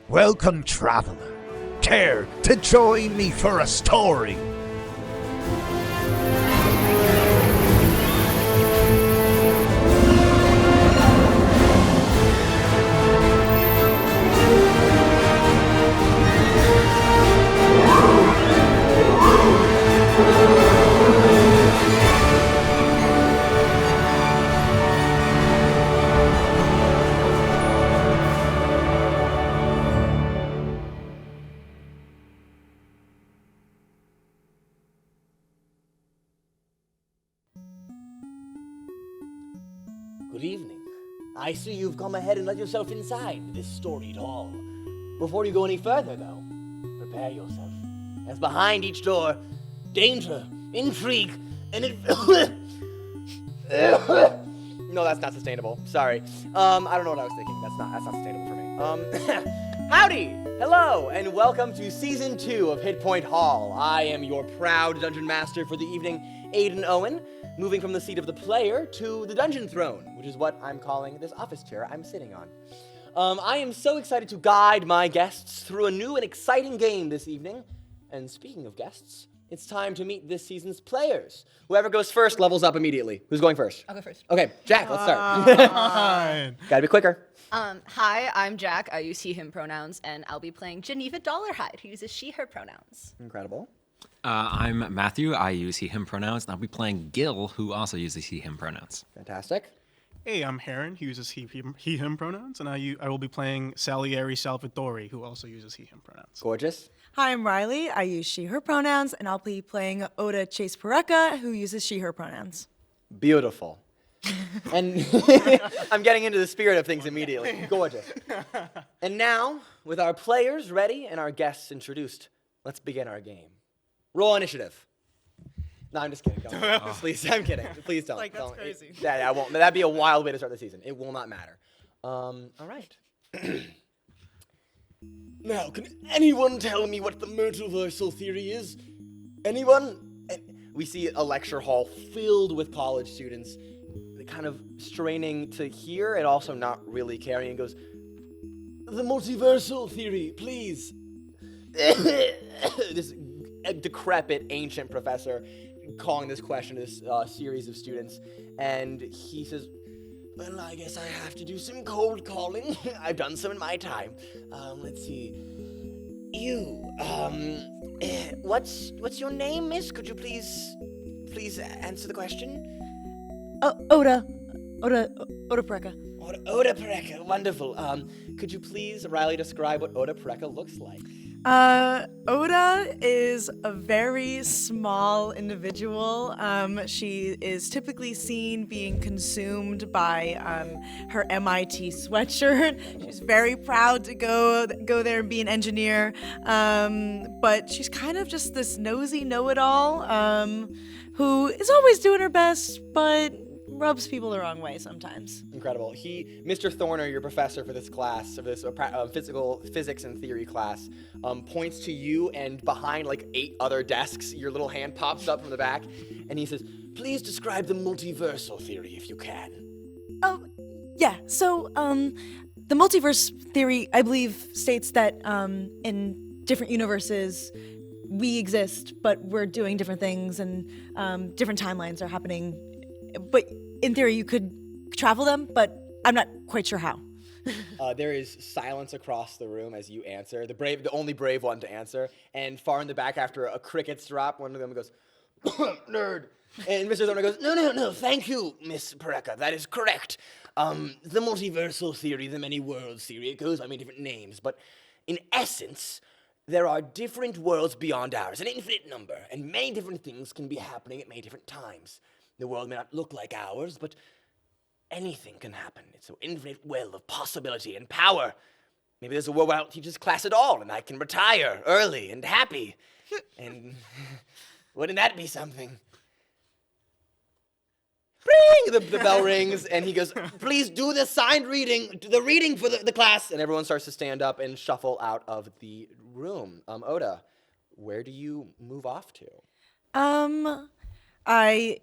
Welcome, traveler. Care to join me for a story? Good evening. I see you've come ahead and let yourself inside this storied hall. Before you go any further, though, prepare yourself, as behind each door, danger, intrigue, and No, that's not sustainable. Sorry. I don't know what I was thinking. That's not sustainable for me. Howdy! Hello, and welcome to Season 2 of Hit Point Hall. I am your proud Dungeon Master for the evening, Aiden Owen, moving from the seat of the player to the dungeon throne, which is what I'm calling this office chair I'm sitting on. I am so excited to guide my guests through a new and exciting game this evening. And speaking of guests, it's time to meet this season's players. Whoever goes first levels up immediately. Who's going first? I'll go first. Okay, Jack, let's start. Gotta be quicker. Hi, I'm Jack. I use he, him pronouns, and I'll be playing Geneva Dollarhide, who uses she, her pronouns. Incredible. I'm Matthew. I use he, him pronouns, and I'll be playing Gil, who also uses he, him pronouns. Fantastic. Hey, I'm Heron. He uses he, him pronouns, and I will be playing Salieri Salvatore, who also uses he, him pronouns. Gorgeous. Hi, I'm Riley. I use she, her pronouns, and I'll be playing Oda Chase Pareca, who uses she, her pronouns. Beautiful. And I'm getting into the spirit of things immediately. Gorgeous. And now, with our players ready and our guests introduced, let's begin our game. Roll initiative. No, I'm just kidding. Don't. Please, I'm kidding. Please don't. Like, that's don't. crazy. I won't. That'd be a wild way to start the season. It will not matter. All right. Now, can anyone tell me what the multiversal theory is? Anyone? We see a lecture hall filled with college students, kind of straining to hear and also not really caring, and goes, "The multiversal theory, please." This decrepit ancient professor calling this question to this series of students, and he says, "Well, I guess I have to do some cold calling. I've done some in my time. Let's see. You, what's your name, miss? Could you please answer the question?" Oda Pareca. Oda Pareca, wonderful. Could you please, Riley, describe what Oda Pareca looks like? Oda is a very small individual. She is typically seen being consumed by her MIT sweatshirt. She's very proud to go there and be an engineer. But she's kind of just this nosy know-it-all who is always doing her best, but rubs people the wrong way sometimes. Incredible. Mr. Thorner, your professor for this class, of this physics and theory class, points to you, and behind like 8 other desks, your little hand pops up from the back, and he says, "Please describe the multiversal theory if you can." Yeah. So, the multiverse theory, I believe, states that in different universes, we exist, but we're doing different things, and different timelines are happening. But in theory, you could travel them, but I'm not quite sure how. There is silence across the room as you answer, the only brave one to answer. And far in the back, after a cricket's drop, one of them goes, "Nerd." And Mr. Thorner goes, No, thank you, Miss Pareca, that is correct. The multiversal theory, the many worlds theory, it goes by many different names, but in essence, there are different worlds beyond ours, an infinite number, and many different things can be happening at many different times. The world may not look like ours, but anything can happen. It's an infinite well of possibility and power. Maybe there's a world where I don't teach this class at all, and I can retire early and happy. And wouldn't that be something? Ring! The bell rings, and he goes, "Please do the signed reading, the reading for the class." And everyone starts to stand up and shuffle out of the room. Oda, where do you move off to? I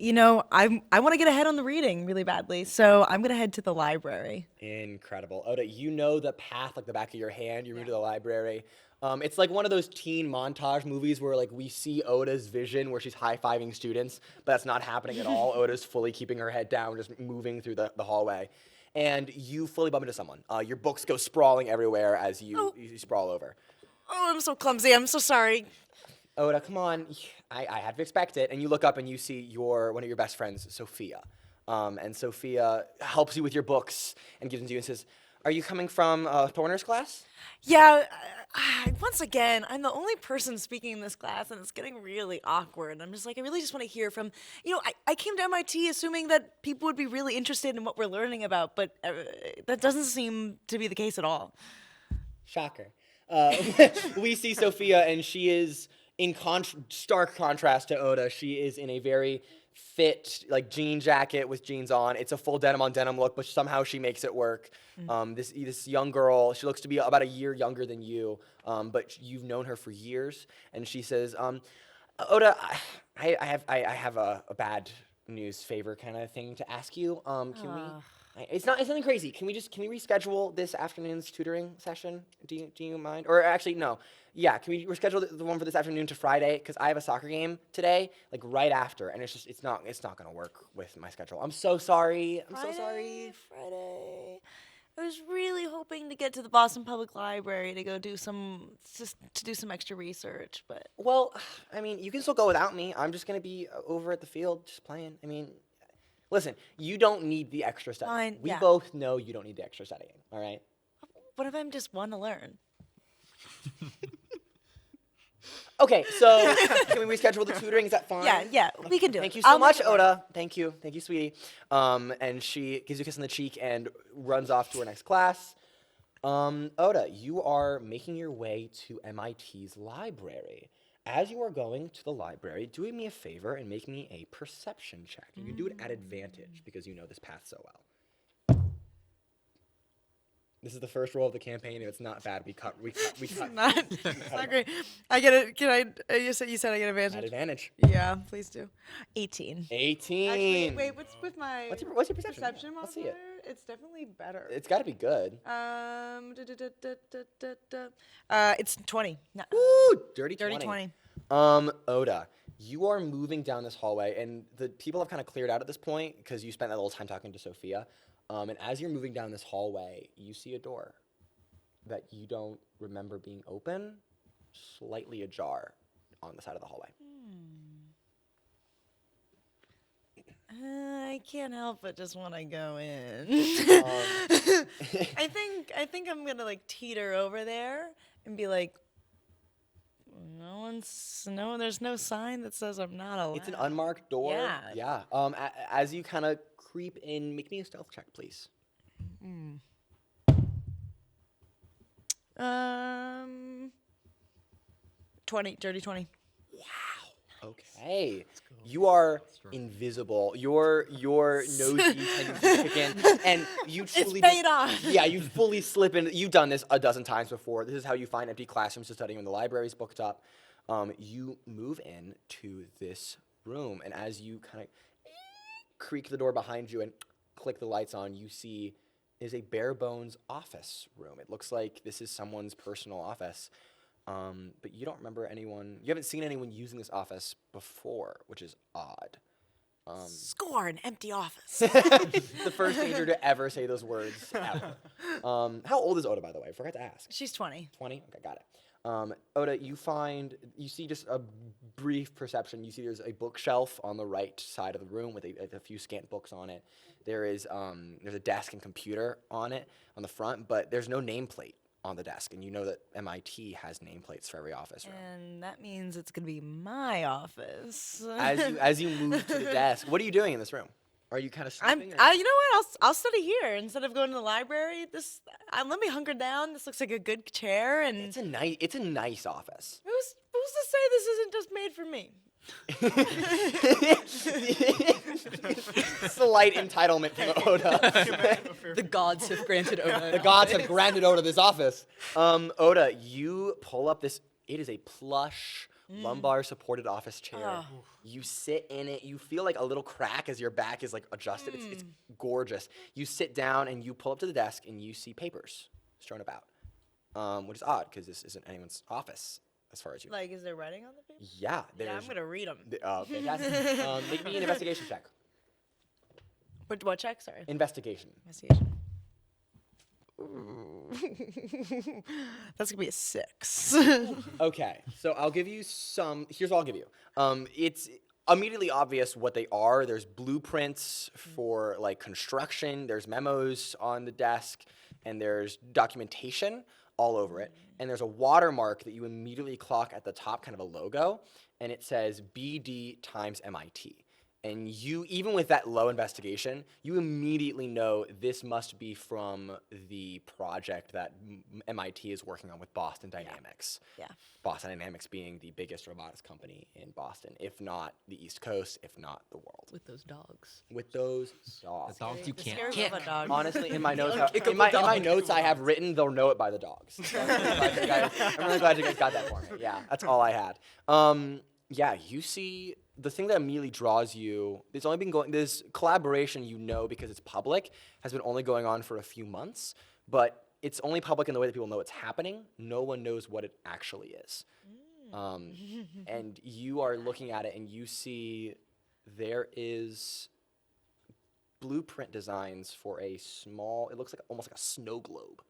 want to get ahead on the reading really badly, so I'm gonna head to the library. Incredible. Oda, you know the path like the back of your hand. You move to the library. It's like one of those teen montage movies where like we see Oda's vision where she's high-fiving students, but that's not happening at all. Oda's fully keeping her head down, just moving through the hallway. And you fully bump into someone. Your books go sprawling everywhere as you sprawl over. Oh, I'm so clumsy. I'm so sorry. Oda, come on. I had to expect it. And you look up and you see one of your best friends, Sophia. And Sophia helps you with your books and gives them to you and says, "Are you coming from Thorner's class?" Yeah, once again, I'm the only person speaking in this class, and it's getting really awkward. I'm just like, I really just want to hear from, I came to MIT assuming that people would be really interested in what we're learning about, but that doesn't seem to be the case at all. Shocker. We see Sophia, and she is in stark contrast to Oda. She is in a very fit, like, jean jacket with jeans on. It's a full denim on denim look, but somehow she makes it work. This young girl, she looks to be about a year younger than you, but you've known her for years. And she says, "Oda, I have a bad news favor kind of thing to ask you. Can we? It's nothing crazy. Can we reschedule this afternoon's tutoring session? Do you mind? Or actually, no. Yeah, can we reschedule the one for this afternoon to Friday? Because I have a soccer game today, like right after, and it's not gonna work with my schedule. I'm so sorry. Friday. I was really hoping to get to the Boston Public Library to go do some extra research, but Well, I mean, you can still go without me. I'm just gonna be over at the field just playing. I mean, listen, you don't need the extra studying. Fine, We yeah. both know you don't need the extra studying. All right. what if I'm just want to learn? Okay, so can we reschedule the tutoring? Is that fine? Yeah, we can do it. Thank you so I'll make much, it work. Oda. Thank you, sweetie. And she gives you a kiss on the cheek and runs off to her next class. Oda, you are making your way to MIT's library. As you are going to the library, do me a favor and make me a perception check. You can do it at advantage because you know this path so well. This is the first roll of the campaign. If it's not bad, we cut. Not great. I get it. Can I? You said I get At advantage. advantage. Yeah, please do. 18. 18. Actually, wait. What's with my What's your perception? perception Let's see it. modifier? It's definitely better. It's got to be good. It's 20. No, Ooh, dirty 20. Oda, you are moving down this hallway, and the people have kind of cleared out at this point because you spent that little time talking to Sophia. And as you're moving down this hallway, you see a door that you don't remember being open, slightly ajar on the side of the hallway. I can't help but just want to go in. I think I'm gonna like teeter over there and be like, there's no sign that says I'm not allowed. It's an unmarked door. Yeah. Yeah. As you kind of creep in, make me a stealth check, please. 20, dirty 20. Okay. You are invisible. Your nosy tends to kick in, and you truly paid off. Yeah, you fully slip in. You've done this a dozen times before. This is how you find empty classrooms to study when the library's booked up. You move in to this room, and as you kind of creak the door behind you and click the lights on, you see is a bare bones office room. It looks like this is someone's personal office. But you don't remember anyone, you haven't seen anyone using this office before, which is odd. Score an empty office. The first stranger to ever say those words ever. How old is Oda, by the way? I forgot to ask. She's 20. 20? Okay, got it. Oda, you see just a brief perception. You see there's a bookshelf on the right side of the room with a few scant books on it. There's a desk and computer on it on the front, but there's no nameplate on the desk, and you know that MIT has nameplates for every office room. And that means it's gonna be my office. As you move to the desk, what are you doing in this room? Are you kind of You know sleeping? what? I'll study here instead of going to the library. Let me hunker down. This looks like a good chair, and It's a nice office. who's to say this isn't just made for me? Slight entitlement from Oda. The gods have granted Oda. The gods have granted Oda this office. Oda, you pull up this. It is a plush lumbar supported office chair. You sit in it. You feel like a little crack as your back is like adjusted. It's gorgeous. You sit down and you pull up to the desk and you see papers strewn about, which is odd because this isn't anyone's office as far as you know. Like, is there writing on the paper? Yeah, Yeah, I'm gonna read them. fantastic. Make me an investigation check. What check? Sorry. Investigation. Investigation. That's gonna be a 6. Okay, so I'll give you some. Here's what I'll give you. It's immediately obvious what they are. There's blueprints for like construction. There's memos on the desk, and there's documentation all over it. And there's a watermark that you immediately clock at the top, kind of a logo, and it says BD times MIT. And you, even with that low investigation, you immediately know this must be from the project that MIT is working on with Boston Dynamics. Yeah. Boston Dynamics being the biggest robotics company in Boston, if not the East Coast, if not the world. With those dogs. With those dogs. The dogs you can't Scary kick. robot dog. Honestly, in my notes, in my notes, I have written they'll know it by the dogs. So I'm really glad you guys got that for me. Yeah, that's all I had. Yeah, you see. The thing that immediately draws you, it's only been going, this collaboration, you know, because it's public, has been only going on for a few months, but it's only public in the way that people know it's happening. No one knows what it actually is. And you are looking at it and you see there is blueprint designs for a small, it looks like almost like a snow globe.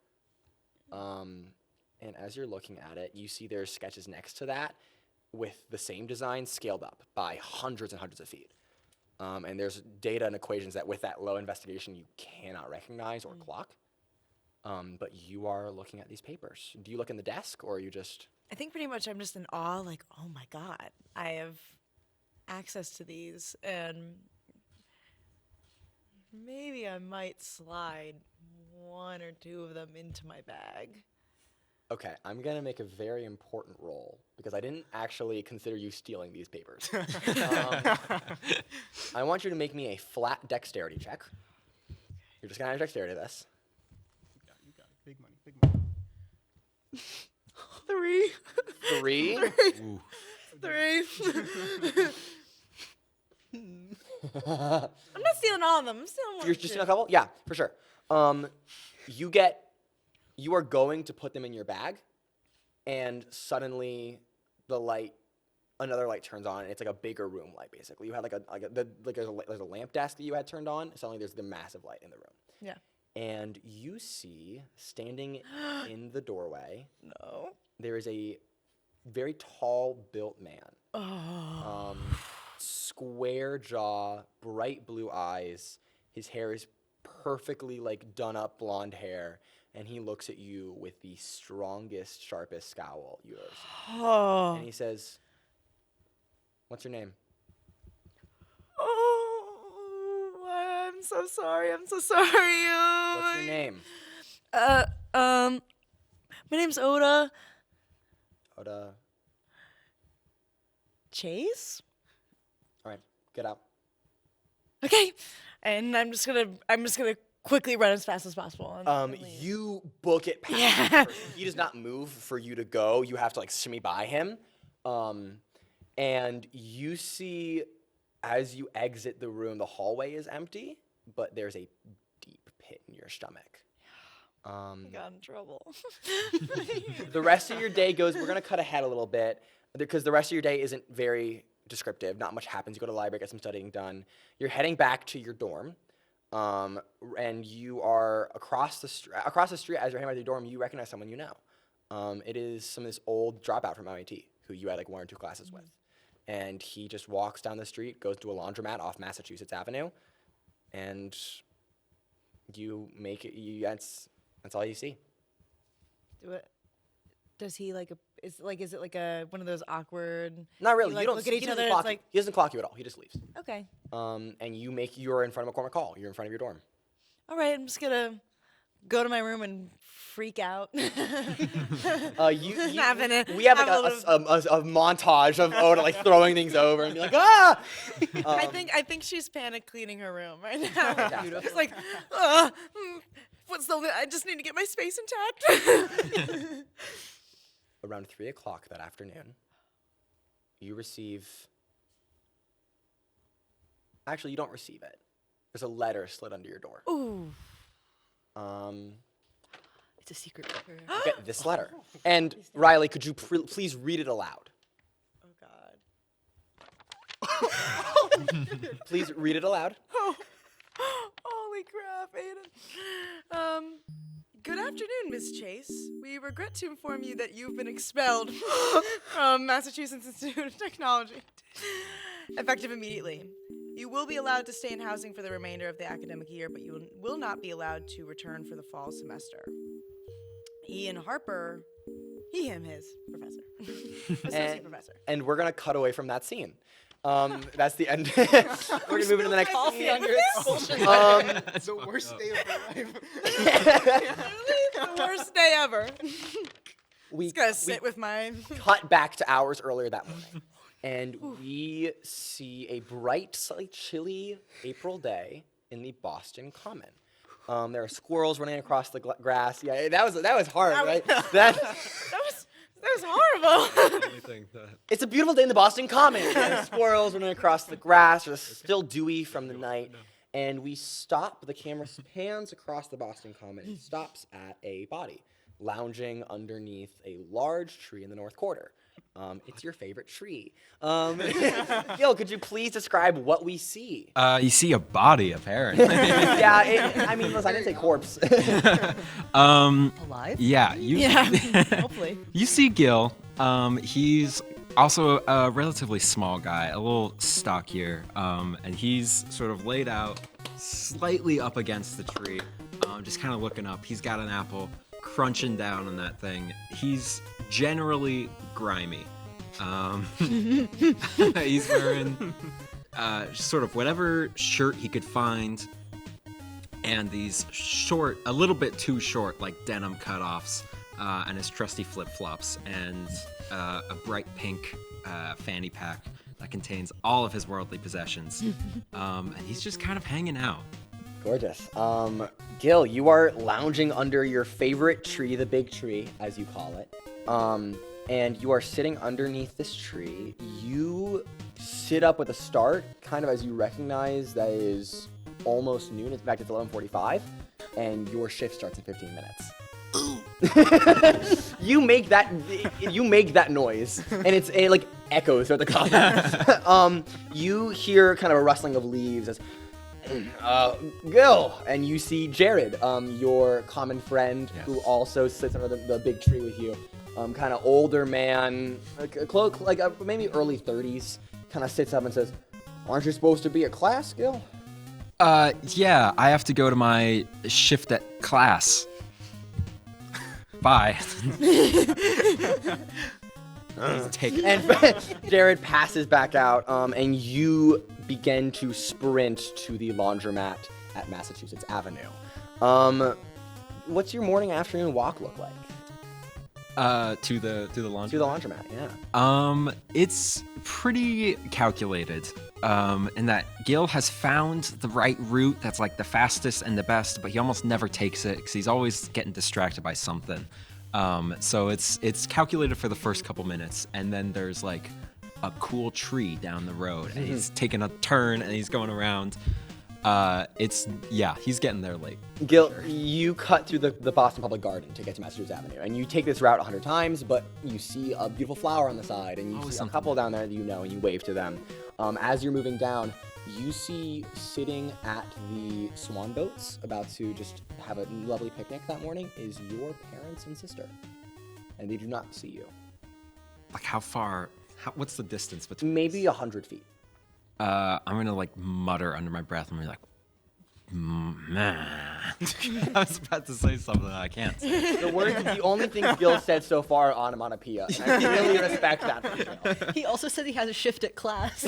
And as you're looking at it, you see there's sketches next to that with the same design scaled up by hundreds and hundreds of feet. And there's data and equations that with that low investigation you cannot recognize or clock. But you are looking at these papers. Do you look in the desk or are you just... I think pretty much I'm just in awe, like, oh my God, I have access to these, and maybe I might slide 1 or 2 of them into my bag. Okay, I'm gonna make a very important roll because I didn't actually consider you stealing these papers. I want you to make me a flat dexterity check. You're just gonna add dexterity to this. You got it. Big money, big money. 3. 3. Ooh. 3. I'm not stealing all of them. I'm stealing 1. You're just in a couple? Yeah, for sure. You are going to put them in your bag, and suddenly another light turns on, and it's like a bigger room light, basically. You had there's a lamp desk that you had turned on, suddenly there's the massive light in the room. Yeah. And you see, standing in the doorway, No. there is a very tall built man. Square jaw, bright blue eyes. His hair is perfectly done up blonde hair. And he looks at you with the strongest, sharpest scowl you've ever seen. Oh. And he says, "What's your name?" Oh, I'm so sorry. I'm so sorry. What's your name? My name's Oda. Oda. Chase? All right, get out. Okay. And I'm just gonna quickly run as fast as possible. And leave. You book it past him first. He does not move for you to go. You have to shimmy by him. And you see, as you exit the room, the hallway is empty, but there's a deep pit in your stomach. I got in trouble. The rest of your day goes, we're going to cut ahead a little bit, because the rest of your day isn't very descriptive. Not much happens. You go to the library, get some studying done. You're heading back to your dorm. And you are across the street as you're heading back to your dorm, you recognize someone you know. It is some of this old dropout from MIT who you had 1 or 2 classes with. And he just walks down the street, goes to a laundromat off Massachusetts Avenue, and you make it, that's all you see. Does he is it like a one of those awkward? Not really. You, You don't look at he each doesn't other. clock It's you. He doesn't clock you at all. He just leaves. Okay. And you're in front of a corner hall. You're in front of your dorm. All right. I'm just gonna go to my room and freak out. We have a a montage of Oda throwing things over and be like, ah! I think she's panic cleaning her room right now. Fantastic. It's like, I just need to get my space intact. Around 3 o'clock that afternoon, You receive. Actually, you don't receive it. There's a letter slid under your door. Ooh. It's a secret letter. You get this letter. And Riley, could you please read it aloud? Oh God. Please read it aloud. Oh, holy crap, Aiden. Good afternoon, Miss Chase. We regret to inform you that you've been expelled from Massachusetts Institute of Technology. Effective immediately. You will be allowed to stay in housing for the remainder of the academic year, but you will not be allowed to return for the fall semester. Ian Harper, his professor. Associate professor. And we're going to cut away from that scene. That's the end. We're going to move into the next Coffee on your expulsion. The worst day of my life. The worst day ever. we Just gotta sit with my. cut back to hours earlier that morning. And we see a bright, slightly chilly April day in the Boston Common. There are squirrels running across the grass. Yeah, that was hard, right? That was horrible. It's a beautiful day in the Boston Common. There are squirrels running across the grass. It's still dewy from the night. And we stop. The camera pans across the Boston Common and stops at a body lounging underneath a large tree in the North Quarter. It's your favorite tree. Gil, could you please describe what we see? You see a body, apparently. Yeah, listen, I didn't say corpse. Alive? Yeah, Hopefully. you see Gil. He's also a relatively small guy, a little stockier, and he's sort of laid out slightly up against the tree, just kind of looking up. He's got an apple, crunching down on that thing. He's generally grimy. He's wearing sort of whatever shirt he could find, and these short, a little bit too short, like denim cutoffs, and his trusty flip-flops, and a bright pink fanny pack that contains all of his worldly possessions. And he's just kind of hanging out. Gorgeous. Gil, you are lounging under your favorite tree, the big tree, as you call it. And you are sitting underneath this tree. You sit up with a start, kind of as you recognize that it is almost noon. In fact, it's 11:45, and your shift starts in 15 minutes. You make that noise, and it like echoes throughout the common. You hear kind of a rustling of leaves as Gil, and you see Jared, your common friend, Yes. who also sits under the big tree with you. Kind of older man, maybe early 30s, kind of sits up and says, "Aren't you supposed to be at class, Gil?" Yeah, I have to go to my shift at class. Bye. Take it. And Jared passes back out, and you begin to sprint to the laundromat at Massachusetts Avenue. What's your morning afternoon walk look like? To the laundry. To the laundromat, yeah. It's pretty calculated. In that Gil has found the right route that's like the fastest and the best, but he almost never takes it because he's always getting distracted by something. So it's calculated for the first couple minutes, and then there's like a cool tree down the road, and he's taking a turn and he's going around. He's getting there late. Gil, you cut through the Boston Public Garden to get to Massachusetts Avenue, and you take this route 100 times, but you see a beautiful flower on the side, and you Always see a something. couple down there that you know, and you wave to them. As you're moving down, you see sitting at the swan boats, about to just have a lovely picnic that morning, is your parents and sister, and they do not see you. Like how far? What's the distance between? Maybe 100 feet. I'm gonna like mutter under my breath. I'm gonna be like, man. I was about to say something that I can't say. The only thing Gil said so far are onomatopoeia. And I really respect that for Gil. He also said he has a shift at class.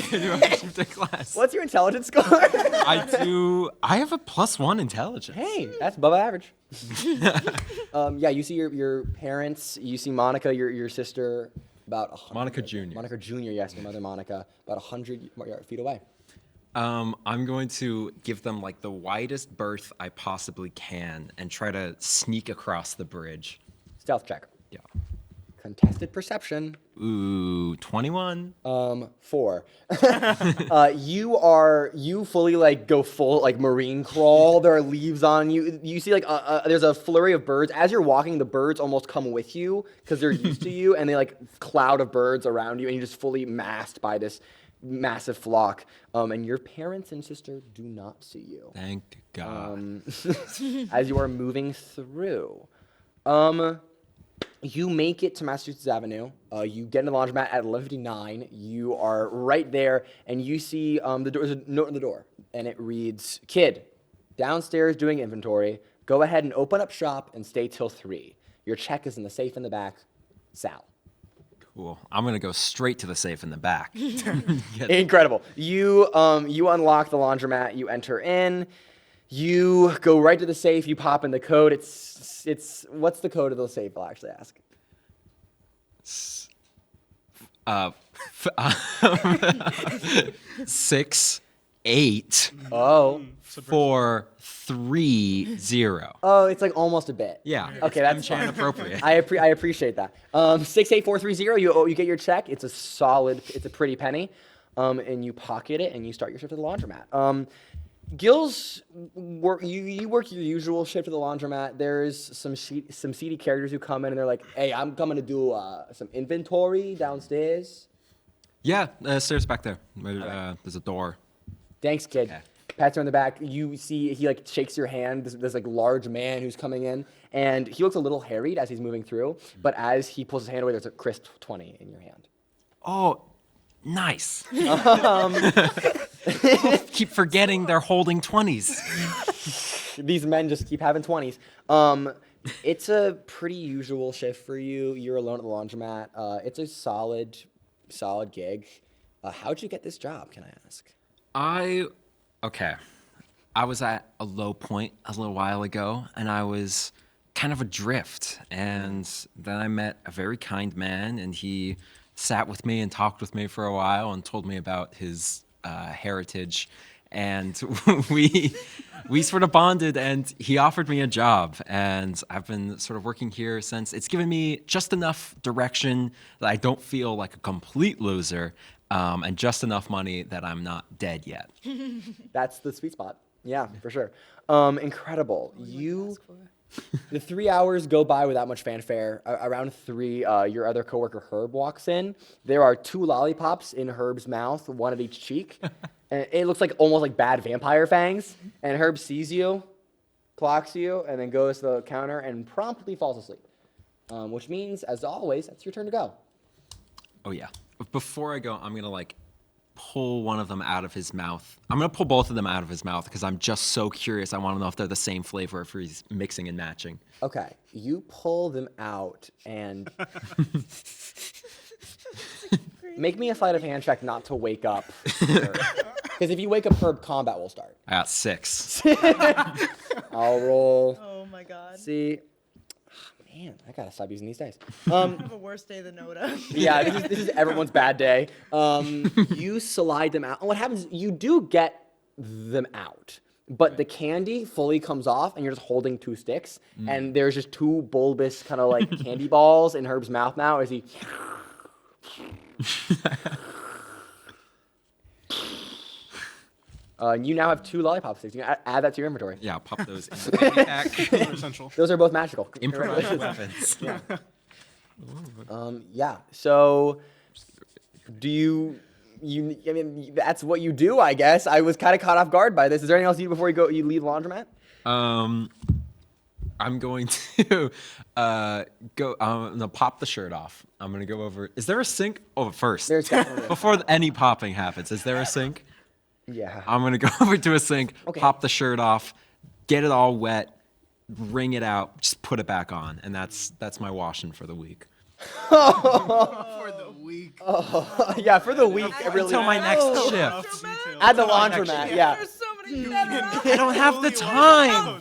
Class. What's your intelligence score? I have a +1 intelligence. Hey, that's above average. You see your parents. You see Monica, your sister, about 100. Monica Jr. Monica Jr., yes, your mother Monica, about 100 feet away. I'm going to give them like the widest berth I possibly can and try to sneak across the bridge. Stealth check. Yeah. Contested perception. Ooh, 21. 4. You fully like go full like marine crawl. There are leaves on you. You see like there's a flurry of birds. As you're walking, the birds almost come with you because they're used to you, and they like cloud of birds around you, and you're just fully masked by this massive flock. And your parents and sister do not see you. Thank God. As you are moving through. You make it to Massachusetts Avenue. You get into the laundromat at 11:59. You are right there, and you see there's a note on the door, and it reads, "Kid, downstairs doing inventory. Go ahead and open up shop and stay till 3. Your check is in the safe in the back. Sal." Cool. I'm gonna go straight to the safe in the back. Incredible. You unlock the laundromat. You enter in. You go right to the safe. You pop in the code. It's what's the code of the safe? I'll actually ask. 6, 8, Oh. 4, 3, 0. Oh, it's like almost a bit. Yeah. Okay, that's fine. appropriate. I appreciate that. 68430. You get your check. It's a pretty penny, and you pocket it and you start your shift at the laundromat. Gil's work. You work your usual shift at the laundromat. There's some seedy characters who come in and they're like, "Hey, I'm coming to do some inventory downstairs." Yeah, stairs back there. There's a door. Thanks, kid. Okay. Pats her on the back. You see he like shakes your hand. This like large man who's coming in, and he looks a little harried as he's moving through. But as he pulls his hand away, there's a crisp 20 in your hand. Oh, nice. Keep forgetting they're holding 20s. These men just keep having 20s. It's a pretty usual shift for you. You're alone at the laundromat. It's a solid gig. How'd you get this job, can I ask? Okay. I was at a low point a little while ago, and I was kind of adrift. And then I met a very kind man, and he sat with me and talked with me for a while and told me about his heritage. And we sort of bonded, and he offered me a job. And I've been sort of working here since. It's given me just enough direction that I don't feel like a complete loser, and just enough money that I'm not dead yet. That's the sweet spot. Yeah, for sure. Incredible. The 3 hours go by without much fanfare. Around 3, your other coworker Herb walks in. There are 2 lollipops in Herb's mouth, one at each cheek. And it looks like almost like bad vampire fangs. And Herb sees you, clocks you, and then goes to the counter and promptly falls asleep. Which means, as always, it's your turn to go. Oh yeah. Before I go, I'm gonna like pull one of them out of his mouth. I'm gonna pull both of them out of his mouth because I'm just so curious. I want to know if they're the same flavor, if he's mixing and matching. Okay, you pull them out and make me a sleight of hand check not to wake up. Because if you wake up, Herb, combat will start. I got 6. I'll roll. Oh my god. See, man, I gotta stop using these dice. I have a worse day than Oda. Yeah, this is everyone's bad day. You slide them out. And what happens, you do get them out, but the candy fully comes off and you're just holding 2 sticks. And there's just 2 bulbous kind of like candy balls in Herb's mouth now as he... you now have 2 lollipop sticks. You can add that to your inventory. Yeah, I'll pop those in the backpack. Those are essential. Those are both magical. Improvised weapons. Yeah. So, do you? I mean, that's what you do, I guess. I was kind of caught off guard by this. Is there anything else you do before you leave the laundromat? I'm going to go. I'm gonna pop the shirt off. I'm gonna go over. Is there a sink? Oh, first. There's definitely. Before any popping happens, is there a sink? Yeah. I'm gonna go over to a sink, Okay. pop the shirt off, get it all wet, wring it out, just put it back on, and that's my washing for the week. For the week. Yeah, for the week, it really. Until my next shift. At the laundromat, yeah. There's so many I don't have the time.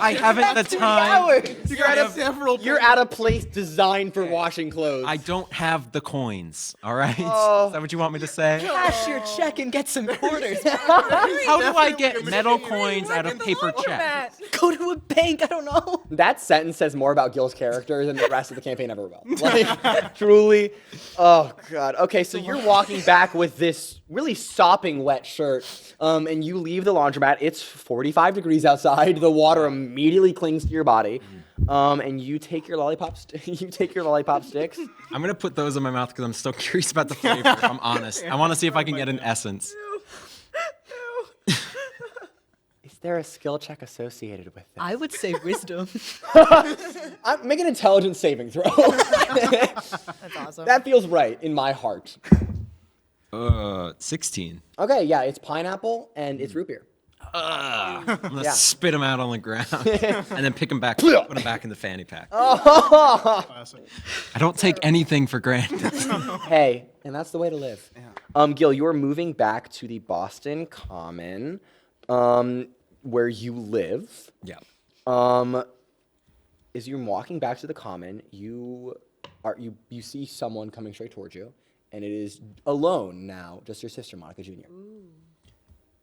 I haven't the time. You're at a place designed for washing clothes. I don't have the coins. All right. Oh. Is that what you want me to say? Cash your check and get some quarters. How do I get metal coins out of paper checks? Go to a bank. I don't know. That sentence says more about Gil's character than the rest of the campaign ever will. Like, truly. Oh God. Okay, so you're walking back with this really sopping wet shirt, and you leave the laundromat. It's 45 degrees outside. The water immediately clings to your body, and you take your lollipop. You take your lollipop sticks. I'm gonna put those in my mouth because I'm still curious about the flavor. If I'm honest. I want to see if I can get an essence. Is there a skill check associated with this? I would say wisdom. Make an intelligence saving throw. That's awesome. That feels right in my heart. 16. Okay, yeah, it's pineapple and it's root beer. I'm gonna Yeah. spit them out on the ground and then pick them back, put them back in the fanny pack. Classic. I don't take anything for granted. Hey, and that's the way to live. Gil, you're moving back to the Boston Common, where you live. Yeah. As you're walking back to the Common, you see someone coming straight towards you, and it is alone now, just your sister, Monica Jr.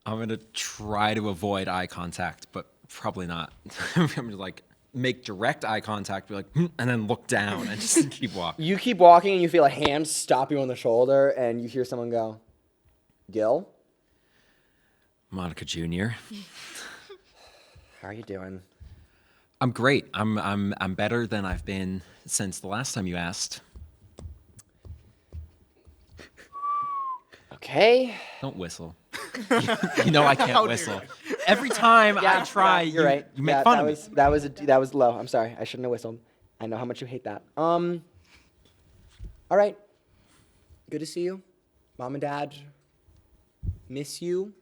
I'm gonna try to avoid eye contact, but probably not. I'm gonna like make direct eye contact, be like, and then look down and just keep walking. You keep walking, and you feel a hand stop you on the shoulder, and you hear someone go, "Gil, Monica Jr. how are you doing?" I'm great. I'm better than I've been since the last time you asked. Okay. Don't whistle. You know I can't whistle. Every time I try, you're right. you make fun of me. That was low. I'm sorry. I shouldn't have whistled. I know how much you hate that. All right. Good to see you. Mom and Dad miss you.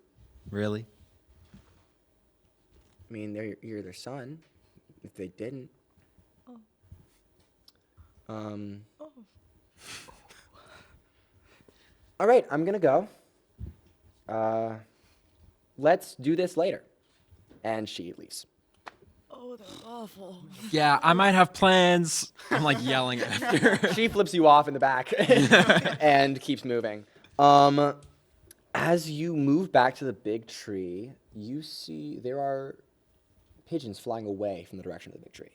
Really? I mean, you're their son. If they didn't. All right, I'm gonna go. Let's do this later. And she leaves. Oh, they're awful. Yeah, I might have plans. I'm like yelling at her. She flips you off in the back and keeps moving. As you move back to the big tree, you see there are pigeons flying away from the direction of the big tree.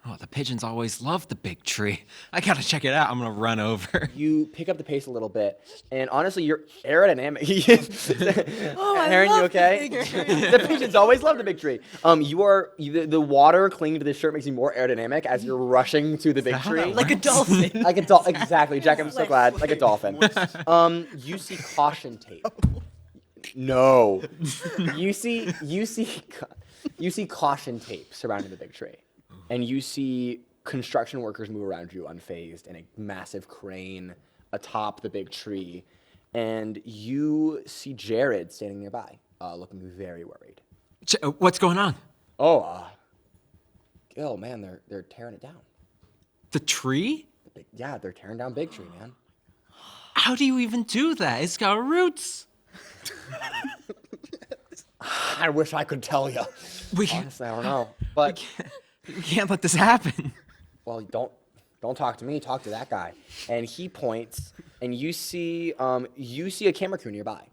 Oh, the pigeons always love the big tree. I gotta check it out. I'm gonna run over. You pick up the pace a little bit, and honestly, you're aerodynamic. I Aaron, you love the okay? big tree. The pigeons always love the big tree. The water clinging to the shirt makes you more aerodynamic as you're rushing to the big tree. Like a dolphin. Like a dolphin. Exactly, Jack. I'm so glad. Like a dolphin. You see caution tape. No. You see caution tape surrounding the big tree. And you see construction workers move around you unfazed in a massive crane atop the big tree. And you see Jared standing nearby, looking very worried. What's going on? Gil, man, they're tearing it down. The tree? Yeah, they're tearing down Big Tree, man. How do you even do that? It's got roots. I wish I could tell you. Honestly, I don't know. But We can't let this happen. well, don't talk to me. Talk to that guy. And he points, and you see a camera crew nearby.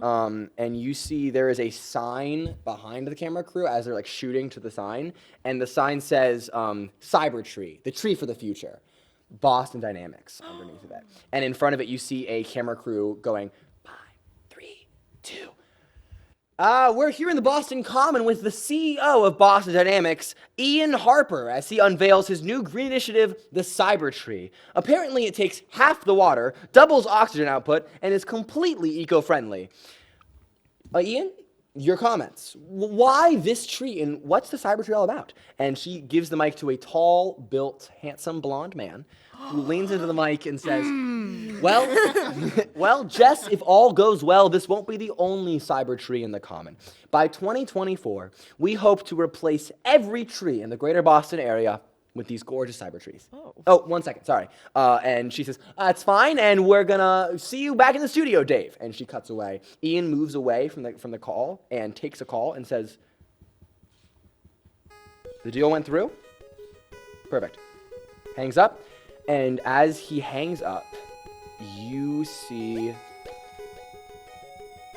And you see there is a sign behind the camera crew as they're like shooting to the sign, and the sign says Cyber Tree, the tree for the future, Boston Dynamics underneath of it. And in front of it, you see a camera crew going 5, 3, 2. We're here in the Boston Common with the CEO of Boston Dynamics, Ian Harper, as he unveils his new green initiative, the Cyber Tree. Apparently, it takes half the water, doubles oxygen output, and is completely eco-friendly. Ian, your comments. Why this tree, and what's the Cyber Tree all about? And she gives the mic to a tall, built, handsome blonde man who leans into the mic and says, well, Jess, if all goes well, this won't be the only cyber tree in the Common. By 2024, we hope to replace every tree in the greater Boston area with these gorgeous cyber trees. Oh, 1 second, sorry. And she says, it's fine, and we're gonna see you back in the studio, Dave. And she cuts away. Ian moves away from the call and takes a call and says, the deal went through? Perfect. Hangs up, and as he hangs up, you see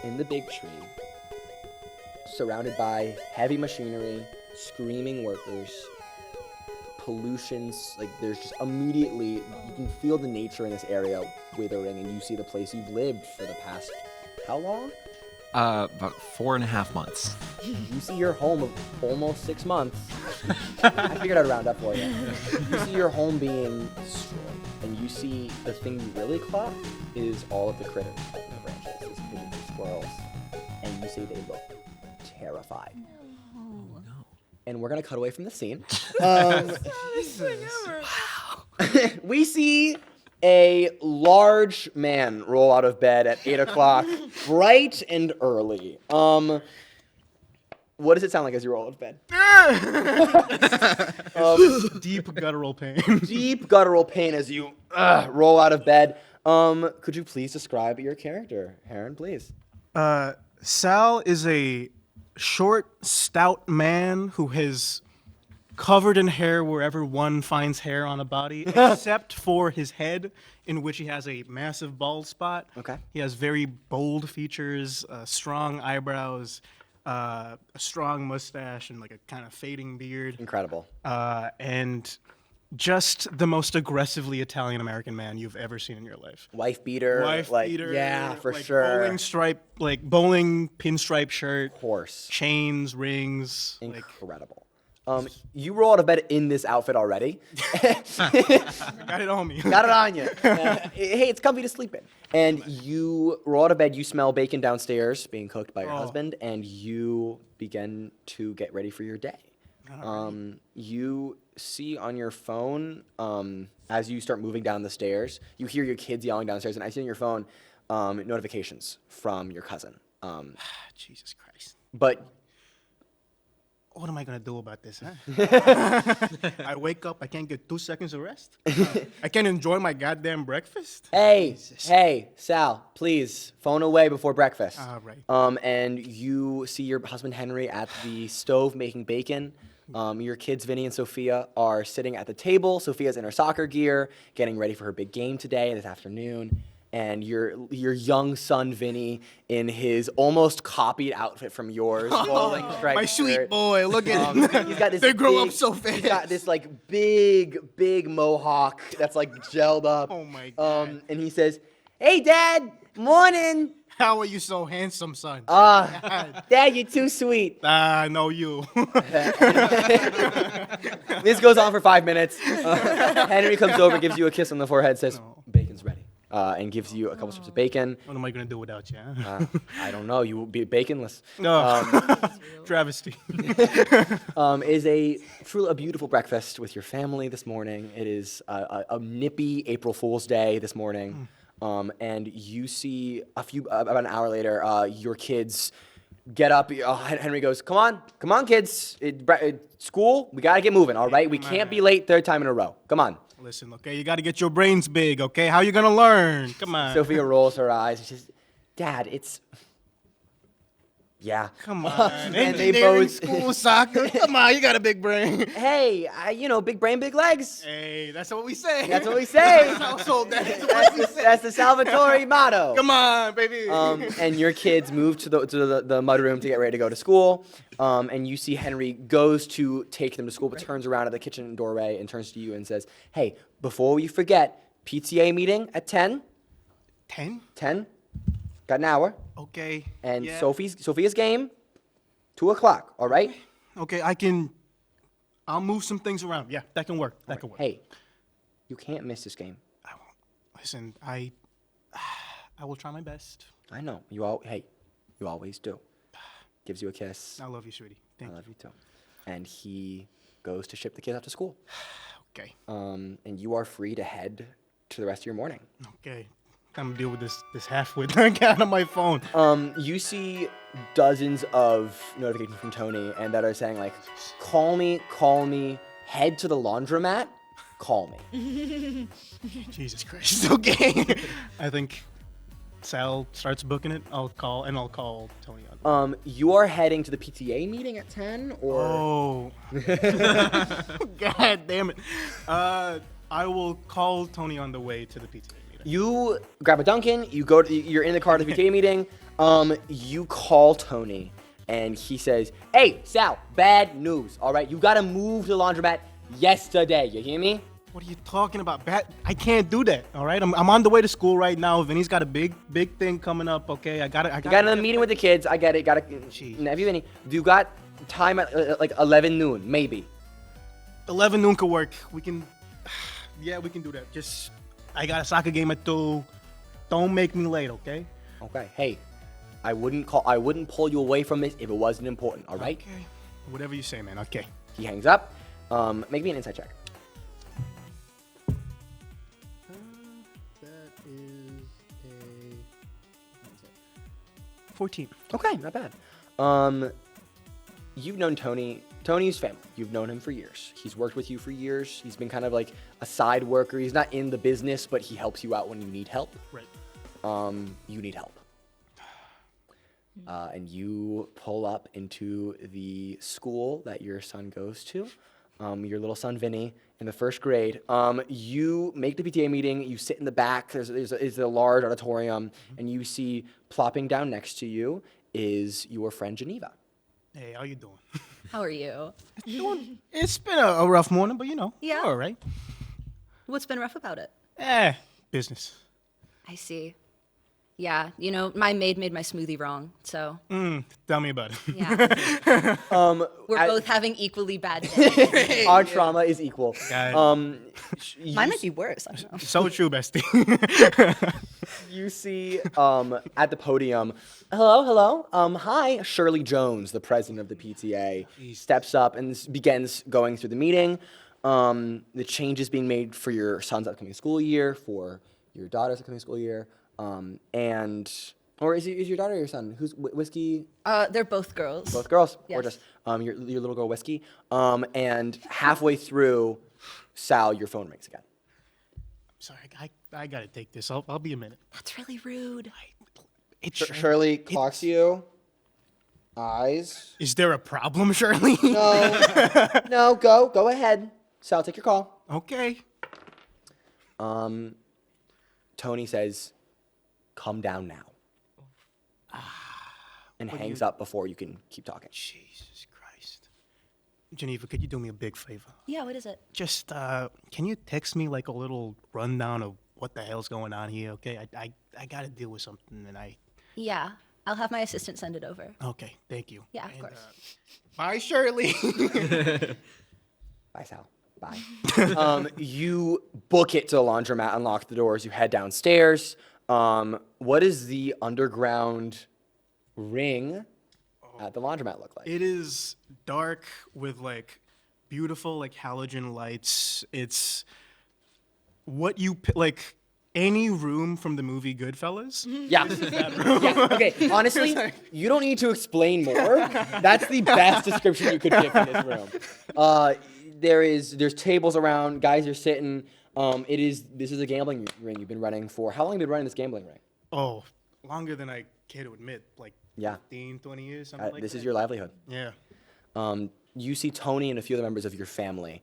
in the big tree, surrounded by heavy machinery, screaming workers, pollutions, like there's just immediately, you can feel the nature in this area withering, and you see the place you've lived for the past, how long? About 4.5 months. You see your home of almost 6 months. I figured I'd round up for you. You see your home being destroyed, and you see the thing you really clock is all of the critters in the branches, these pigeons and squirrels, and you see they look terrified. And we're gonna cut away from the scene. We see a large man roll out of bed at 8 o'clock, bright and early. What does it sound like as you roll out of bed? Deep guttural pain. Deep guttural pain as you roll out of bed. Could you please describe your character, Heron, please? Sal is a short, stout man who has covered in hair wherever one finds hair on a body, except for his head, in which he has a massive bald spot. Okay. He has very bold features, strong eyebrows, a strong mustache, and like a kind of fading beard. Incredible. And just the most aggressively Italian-American man you've ever seen in your life. Wife beater. Wife like, beater. Yeah, for like sure. Bowling pinstripe shirt. Horse. Chains, rings. Like, Incredible. You roll out of bed in this outfit already. got it on me. Got it on you. Hey, it's comfy to sleep in. And you roll out of bed, you smell bacon downstairs being cooked by your husband, and you begin to get ready for your day. You see on your phone, as you start moving down the stairs, you hear your kids yelling downstairs, and I see on your phone notifications from your cousin. Jesus Christ. But What am I going to do about this, huh? I wake up, I can't get 2 seconds of rest. I can't enjoy my goddamn breakfast. hey, Sal, please, phone away before breakfast. All right. And you see your husband Henry at the stove making bacon. Your kids, Vinny and Sophia, are sitting at the table. Sophia's in her soccer gear, getting ready for her big game today, this afternoon. And your young son, Vinny, in his almost copied outfit from yours, rolling striped My sweet shirt. boy, look at him. He's got this They grow big- up so fast. He's got this like big mohawk that's like gelled up. Oh my God. And he says, "Hey, Dad, morning. How are you so handsome, son? Dad, you're too sweet." I know you. This goes on for 5 minutes. Henry comes over, gives you a kiss on the forehead, says, "Bacon's ready," and gives you a couple strips of bacon. What am I going to do without you, huh? I don't know. You will be baconless. Travesty. Is a truly a beautiful breakfast with your family this morning. It is a nippy April Fool's Day this morning, and you see about an hour later, your kids get up. Henry goes, "Come on, kids! School. We gotta get moving. All right, we can't be late 3rd time in a row. Come on." Listen, okay, you got to get your brains big, okay? How you going to learn? Come on. Sophia rolls her eyes and says, "Dad, it's yeah." Come on. And they Engineering, both school, soccer. Come on, you got a big brain. Hey, big brain, big legs. Hey, that's what we say. That's what we say. Household, that's That's the Salvatore motto. Come on, baby. And your kids move to the mudroom to get ready to go to school. And you see Henry goes to take them to school, but turns around at the kitchen doorway and turns to you and says, "Hey, before you forget, PTA meeting at 10. 10? 10. Got an hour. Okay. And yeah. Sophia's game, 2 o'clock. All right. Okay, I'll move some things around. Yeah, that can work. That can work. Hey, you can't miss this game. I won't. Listen, I will try my best. I know. You always do. Gives you a kiss. I love you, sweetie. I Thank love you too. And he goes to ship the kids off to school. you. Okay. And you are free to head to the rest of your morning. Okay. I'm gonna deal with this half-wit cat on my phone. You see dozens of notifications from Tony and that are saying like, call me head to the laundromat. Call me. Jesus Christ. Okay. I think Sal starts booking it. I'll call Tony on. You are heading to the PTA meeting at 10, or Oh. God damn it. I will call Tony on the way to the PTA meeting. you grab a Dunkin'. You're in the car to the PTA meeting. You call Tony, and he says, "Hey, Sal, bad news. All right, you gotta move to the laundromat yesterday. You hear me?" What are you talking about? I can't do that. All right, I'm on the way to school right now. Vinny's got a big thing coming up. Okay, I got You got another meeting with the kids. I get it. Jeez. Have you Vinny? Do you got time at like 11 noon, maybe? 11 noon could work. We can. Yeah, we can do that. Just I got a soccer game at 2. Don't make me late, okay? Okay. Hey, I wouldn't pull you away from this if it wasn't important. All right? Okay. Whatever you say, man. Okay. He hangs up. Make me an insight check. That is a 14. Okay, not bad. You've known Tony. Tony's family. You've known him for years. He's worked with you for years. He's been kind of like a side worker. He's not in the business, but he helps you out when you need help. Right. You need help. And you pull up into the school that your son goes to. Your little son, Vinny, in the 1st grade. You make the PTA meeting. You sit in the back. There's a large auditorium. And you see plopping down next to you is your friend, Geneva. Hey, how you doing? How are you? It's been a rough morning, but Yeah. all right. What's been rough about it? Business. I see. Yeah, my maid made my smoothie wrong, so Tell me about it. yeah. We're both having equally bad days. Our trauma is equal. Guys. Mine might be worse. I don't know. So true, bestie. You see at the podium, hello. Hi, Shirley Jones, the president of the PTA, steps up and begins going through the meeting. The changes being made for your son's upcoming school year, for your daughter's upcoming school year, or is your daughter or your son? Who's Whiskey? They're both girls. Both girls. Yes. Gorgeous. Your little girl Whiskey. And halfway through, Sal, your phone rings again. Sorry, I gotta take this. I'll be a minute. That's really rude. It's Shirley clocks you. Eyes. Is there a problem, Shirley? No, go ahead. Sal, take your call. Okay. Tony says, "Come down now." And hangs up before you can keep talking. Jesus Christ. Geneva, could you do me a big favor? Yeah, what is it? Just, can you text me like a little rundown of what the hell's going on here, okay? I gotta deal with something and Yeah, I'll have my assistant send it over. Okay, thank you. Yeah, of course. Bye, Shirley. Bye, Sal. Bye. You book it to the laundromat, unlock the doors, you head downstairs. What does the underground ring at the laundromat look like? It is dark with like beautiful like halogen lights. It's what you like any room from the movie Goodfellas. Yeah. Yeah. Okay. Honestly, you don't need to explain more. That's the best description you could give for this room. There's tables around. Guys are sitting. This is a gambling ring you've been running for. How long have you been running this gambling ring? Oh, longer than I care to admit. Like Yeah. 15, 20 years, something like This that. is your livelihood. Yeah. You see Tony and a few other members of your family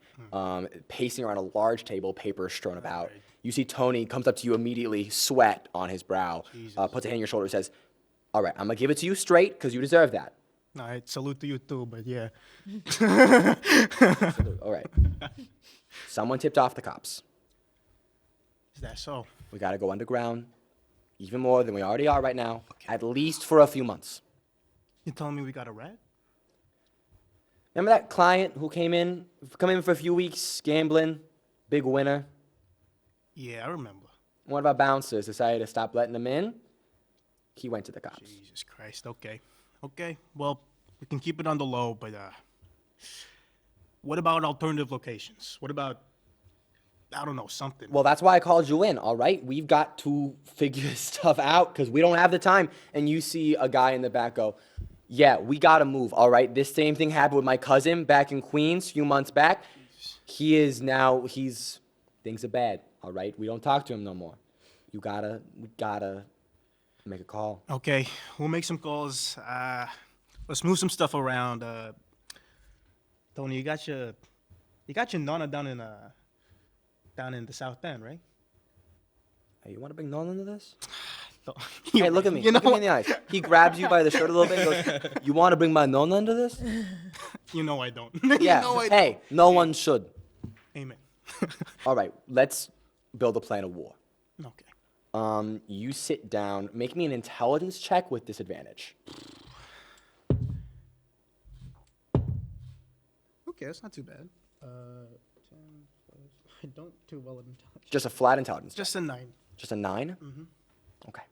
pacing around a large table, papers strewn about. You see Tony comes up to you immediately, sweat on his brow, puts a hand on your shoulder, says, "All right, I'm gonna give it to you straight because you deserve that." No, I salute to you too, but yeah. All right. Someone tipped off the cops. Is that so? We gotta go underground, even more than we already are right now, at least for a few months. You telling me we got a rat? Remember that client who came in for a few weeks, gambling, big winner? Yeah, I remember. One of our bouncers decided to stop letting him in. He went to the cops. Jesus Christ. Okay. Okay. Well, we can keep it on the low, but what about alternative locations? What about I don't know, something. Well, that's why I called you in, all right? We've got to figure stuff out because we don't have the time. And you see a guy in the back go, "Yeah, we got to move, all right? This same thing happened with my cousin back in Queens a few months back. He's things are bad. All right, we don't talk to him no more. We gotta make a call. Okay, we'll make some calls. Let's move some stuff around. Tony, you got your nonna down in the South End, right? Hey, you want to bring Nolan into this? You- Hey, look at me. You know Look at me in the eyes. He grabs you by the shirt a little bit and goes, "You want to bring my Nolan into this?" You know I don't. Yeah. You know I Hey, no one should. don't. Amen. All right, let's build a plan of war. Okay. You sit down. Make me an intelligence check with disadvantage. Okay, that's not too bad. 10 plus, I don't do well in intelligence. Just a flat intelligence. Just a 9. Just a 9? Mm-hmm. Okay.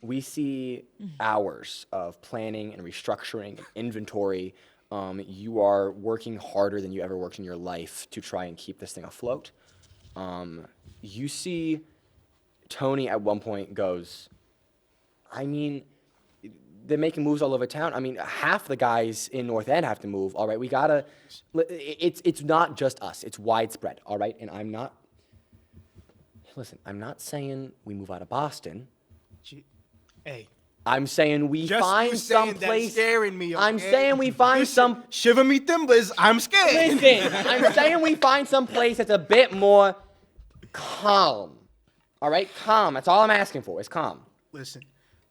We see hours of planning and restructuring and inventory. You are working harder than you ever worked in your life to try and keep this thing afloat. You see Tony at one point goes, I mean, they're making moves all over town. I mean, half the guys in North End have to move. All right, we gotta. It's not just us. It's widespread. All right, and I'm not. Listen, I'm not saying we move out of Boston. Hey. I'm saying we Just find you saying some that's place. scaring me, I'm okay? saying we find Listen, some. Shiver me timbers, I'm scared. Listen, I'm saying we find some place that's a bit more calm. All right, calm. That's all I'm asking for. Is calm. Listen,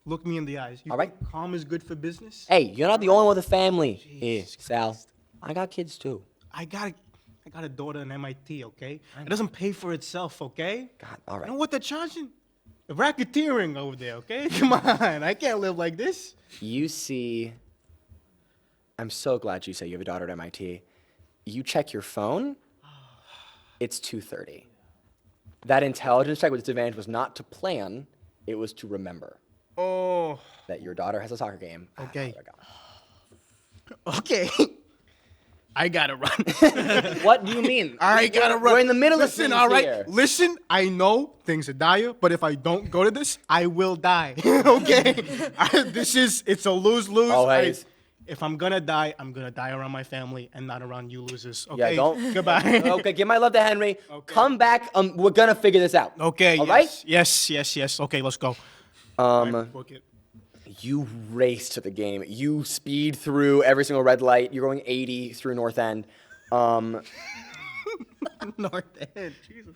look me in the eyes. You All right. think calm is good for business? Hey, you're not the only one with a family. Here, Sal. I got kids too. I got a daughter in MIT, okay? It doesn't pay for itself, okay? God, all right. You know what they're charging? Racketeering over there, okay? Come on, I can't live like this. You see, I'm so glad you say you have a daughter at MIT. You check your phone, it's 2:30. That intelligence check with disadvantage was not to plan, it was to remember Oh, that your daughter has a soccer game. Okay. there we go. okay. I gotta run. What do you mean? I gotta run. We're in the middle Listen, of things all right. here. Listen, I know things are dire, but if I don't go to this, I will die. Okay? It's a lose-lose. Always. If I'm gonna die, I'm gonna die around my family and not around you losers. Yeah, Okay? don't. Goodbye. Okay, give my love to Henry. Come back. We're gonna figure this out. Okay, All yes. right? Yes. Okay, let's go. Book it. You race to the game. You speed through every single red light. You're going 80 through North End. North End. Jesus.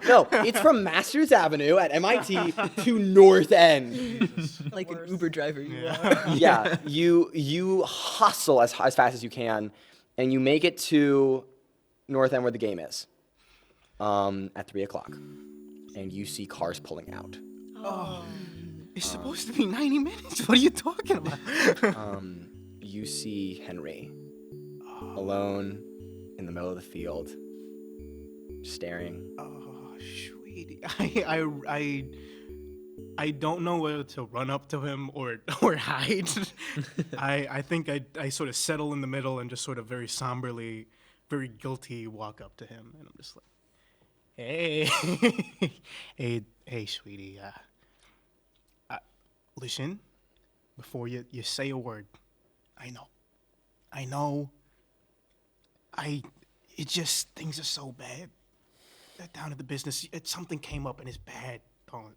No, it's from Masters Avenue at MIT to North End. Like an Uber driver you are. Yeah, you hustle as fast as you can, and you make it to North End where the game is at 3 o'clock, and you see cars pulling out. It's supposed to be 90 minutes. What are you talking about? You see Henry alone in the middle of the field, staring. Oh, sweetie. I don't know whether to run up to him or hide. I think I sort of settle in the middle and just sort of very somberly, very guilty walk up to him, and I'm just like, hey, hey, sweetie. Listen, before you say a word, I know. It just, things are so bad. Down at the business, something came up and it's bad.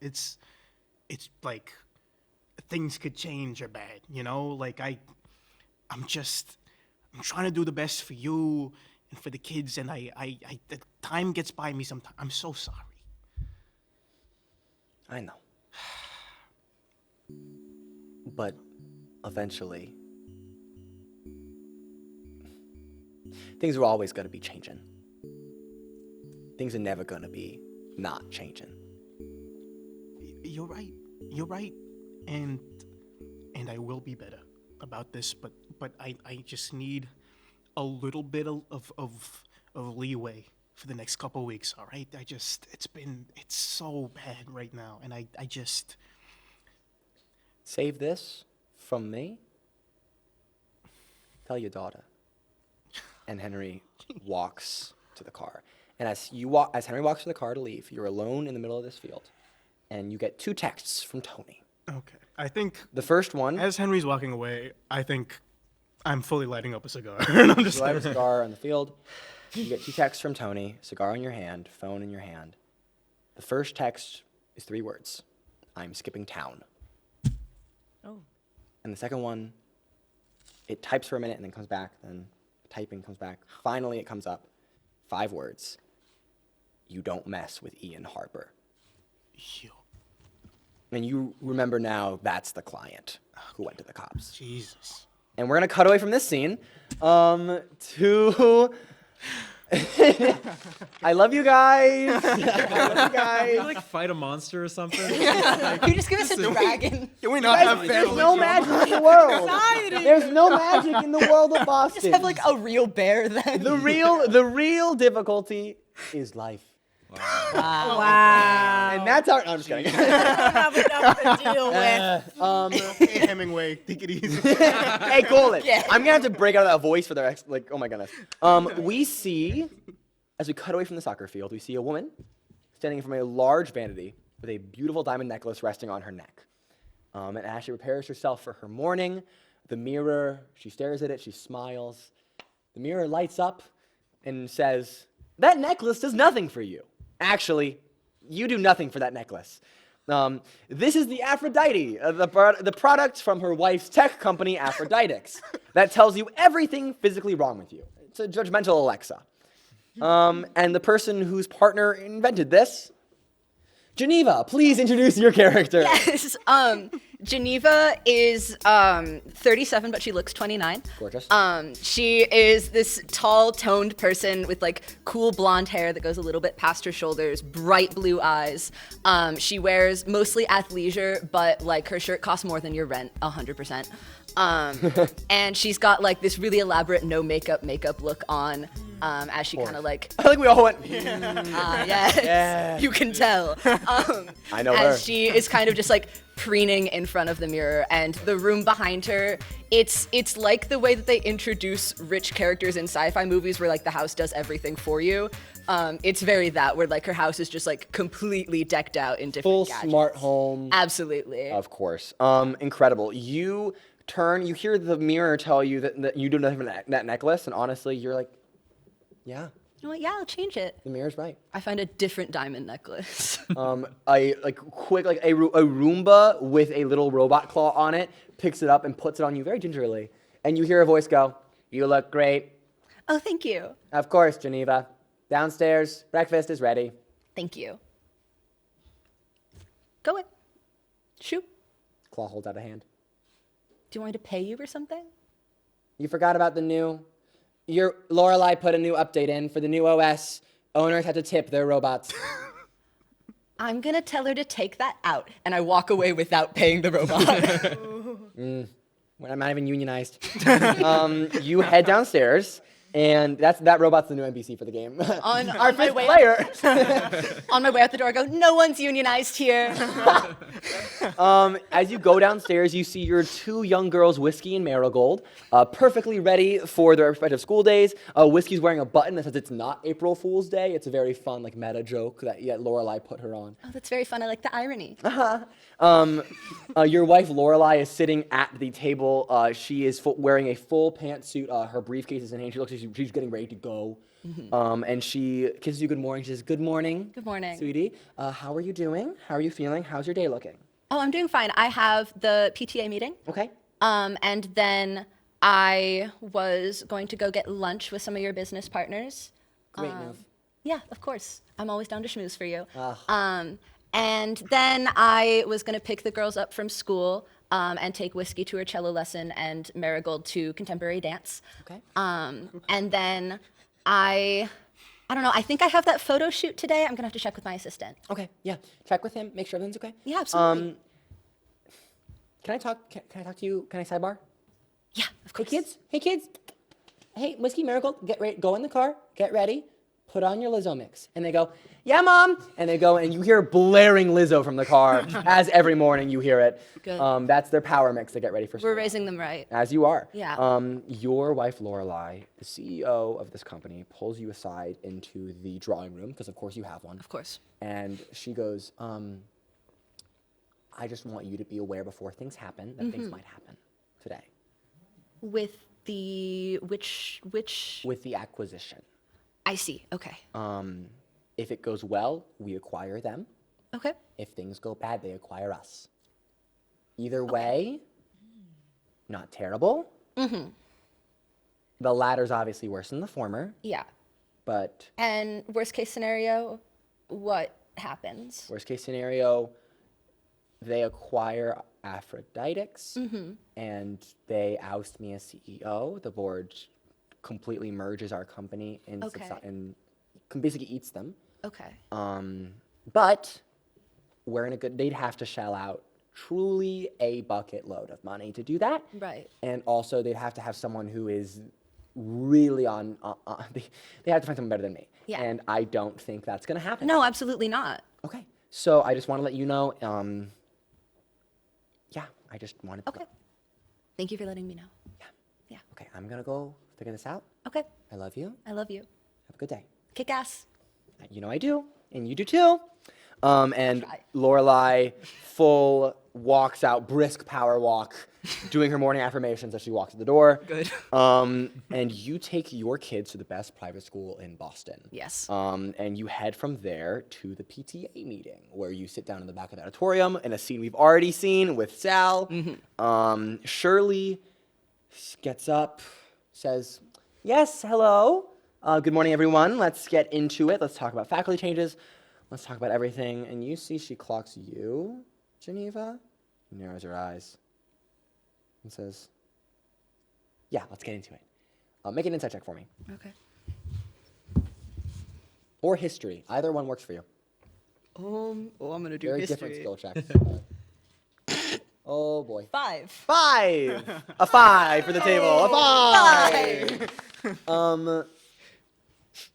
It's like things could change or bad, you know? Like I'm trying to do the best for you and for the kids, and the time gets by me sometimes. I'm so sorry. I know. But eventually, things are always going to be changing. Things are never going to be not changing. You're right. And I will be better about this, but I just need a little bit of leeway for the next couple weeks, all right? It's so bad right now, and I just... Save this from me. Tell your daughter. And Henry walks to the car. And as Henry walks to the car to leave, you're alone in the middle of this field. And you get 2 texts from Tony. Okay. I think The first one, as Henry's walking away, I think I'm fully lighting up a cigar. And I'm just You light a cigar on the field. You get 2 texts from Tony, cigar in your hand, phone in your hand. The first text is 3 words. I'm skipping town. Oh. And the second one, it types for a minute and then comes back, then typing comes back. Finally, it comes up. 5 words. You don't mess with Ian Harper. And you remember now that's the client who went to the cops. Jesus. And we're going to cut away from this scene to... I love you guys. I love you guys. like fight a monster or something. Can you just give us a dragon? Can we not have There's family no drama? magic in the world. There's no magic in the world of Boston. Just have like a real bear then. the real difficulty is life. Wow. And that's our... I'm just kidding. I don't have enough to deal with. Hey, Hemingway, take it easy. Hey, Colin. Yeah. I'm gonna have to break out of that voice for their like. Oh my goodness. We see, as we cut away from the soccer field, we see a woman standing in front of a large vanity with a beautiful diamond necklace resting on her neck. And as she prepares herself for her morning, the mirror. She stares at it. She smiles. The mirror lights up and says, "That necklace does nothing for you. Actually, you do nothing for that necklace. This is the Aphrodite, the product from her wife's tech company, Aphroditex, that tells you everything physically wrong with you. It's a judgmental Alexa. And the person whose partner invented this, Geneva, please introduce your character." Yes. Geneva is 37, but she looks 29. Gorgeous. She is this tall, toned person with like cool blonde hair that goes a little bit past her shoulders, bright blue eyes. She wears mostly athleisure, but like her shirt costs more than your rent, 100%. And she's got like this really elaborate no makeup look on. As she kind of like, I think we all went, yes, Yeah. you can tell. I know as her. she is kind of just like preening in front of the mirror, and the room behind her, it's like the way that they introduce rich characters in sci-fi movies where like the house does everything for you. It's very that, where like her house is just like completely decked out in different full gadgets. smart home. Absolutely. Of course. Incredible. You hear the mirror tell you that you do nothing for that necklace, and honestly, you're like, yeah, You know what? Yeah, I'll change it. the mirror's right. I find a different diamond necklace. A Roomba with a little robot claw on it picks it up and puts it on you very gingerly, and you hear a voice go, "You look great." Oh, thank you. Of course, Geneva. Downstairs, breakfast is ready. Thank you. Go it. Shoot. Claw holds out a hand. Do you want me to pay you or something? You forgot about your Lorelei put a new update in for the new OS. Owners have to tip their robots. I'm gonna tell her to take that out, and I walk away without paying the robot. I'm not even unionized. You head downstairs, and that robot's the new NPC for the game. On Our my fifth way player. On my way out the door, I go, "No one's unionized here." As you go downstairs, you see your 2 young girls, Whiskey and Marigold, perfectly ready for their respective school days. Whiskey's wearing a button that says it's not April Fool's Day. It's a very fun, like, meta joke that Lorelei put her on. Oh, that's very fun. I like the irony. Your wife Lorelei is sitting at the table. She is wearing a full pantsuit. Her briefcase is in hand. She looks like she's getting ready to go. And she kisses you good morning. She says, "Good morning. Good morning. Sweetie. How are you doing? How are you feeling? How's your day looking?" Oh, I'm doing fine. I have the PTA meeting. Okay. And then I was going to go get lunch with some of your business partners. Great move. Yeah, of course. I'm always down to schmooze for you. Ugh. And then I was going to pick the girls up from school and take Whiskey to her cello lesson and Marigold to contemporary dance. Okay. And then I don't know, I think I have that photo shoot today. I'm going to have to check with my assistant. Okay. Yeah. Check with him. Make sure everything's okay. Yeah, absolutely. Can I talk to you? Can I sidebar? Yeah, of Hey course. kids. Hey, Whiskey, Marigold, get ready. Go in the car. Get ready. Put on your Lizzo mix. And they go, "Yeah, Mom." And they go, and you hear blaring Lizzo from the car. As every morning you hear it. Good. That's their power mix to get ready for school. We're raising them right. As you are. Yeah. Your wife Lorelei, the CEO of this company, pulls you aside into the drawing room because of course you have one. Of course. And she goes, "I just want you to be aware before things happen that things might happen today." With Which with the acquisition. I see. Okay. If it goes well, we acquire them. Okay. If things go bad, they acquire us. Either way, not terrible. Mm-hmm. The latter's obviously worse than the former, Yeah. but And worst case scenario, what happens? worst case scenario, they acquire Aphroditecs and they oust me as CEO. The board completely merges our company and, Okay. and basically eats them. Okay. But we're in a good, they'd have to shell out truly a bucket load of money to do that. Right. And also they'd have to have someone who is really they have to find someone better than me. Yeah. And I don't think that's going to happen. No, absolutely not. Okay. So I just want to let you know, yeah, I just wanted to Okay. go. Thank you for letting me know. Yeah. Yeah. Okay, I'm going to go figure this out. Okay. I love you. I love you. Have a good day. Kick ass. You know I do, and you do too. And try. Lorelai full walks out, brisk power walk, doing her morning affirmations as she walks to the door. Good. And you take your kids to the best private school in Boston. Yes. And you head from there to the PTA meeting, where you sit down in the back of the auditorium in a scene we've already seen with Sal. Shirley gets up, says, "Yes, hello. Good morning, everyone. Let's get into it. Let's talk about faculty changes. Let's talk about everything." And you see she clocks you, Geneva, narrows her eyes, and says, "Yeah, let's get into it. Make an insight check for me. Okay. Or history. Either one works for you. I'm gonna do Very history. different skill checks. Oh, boy. 5. 5! A 5 for the table. A 5!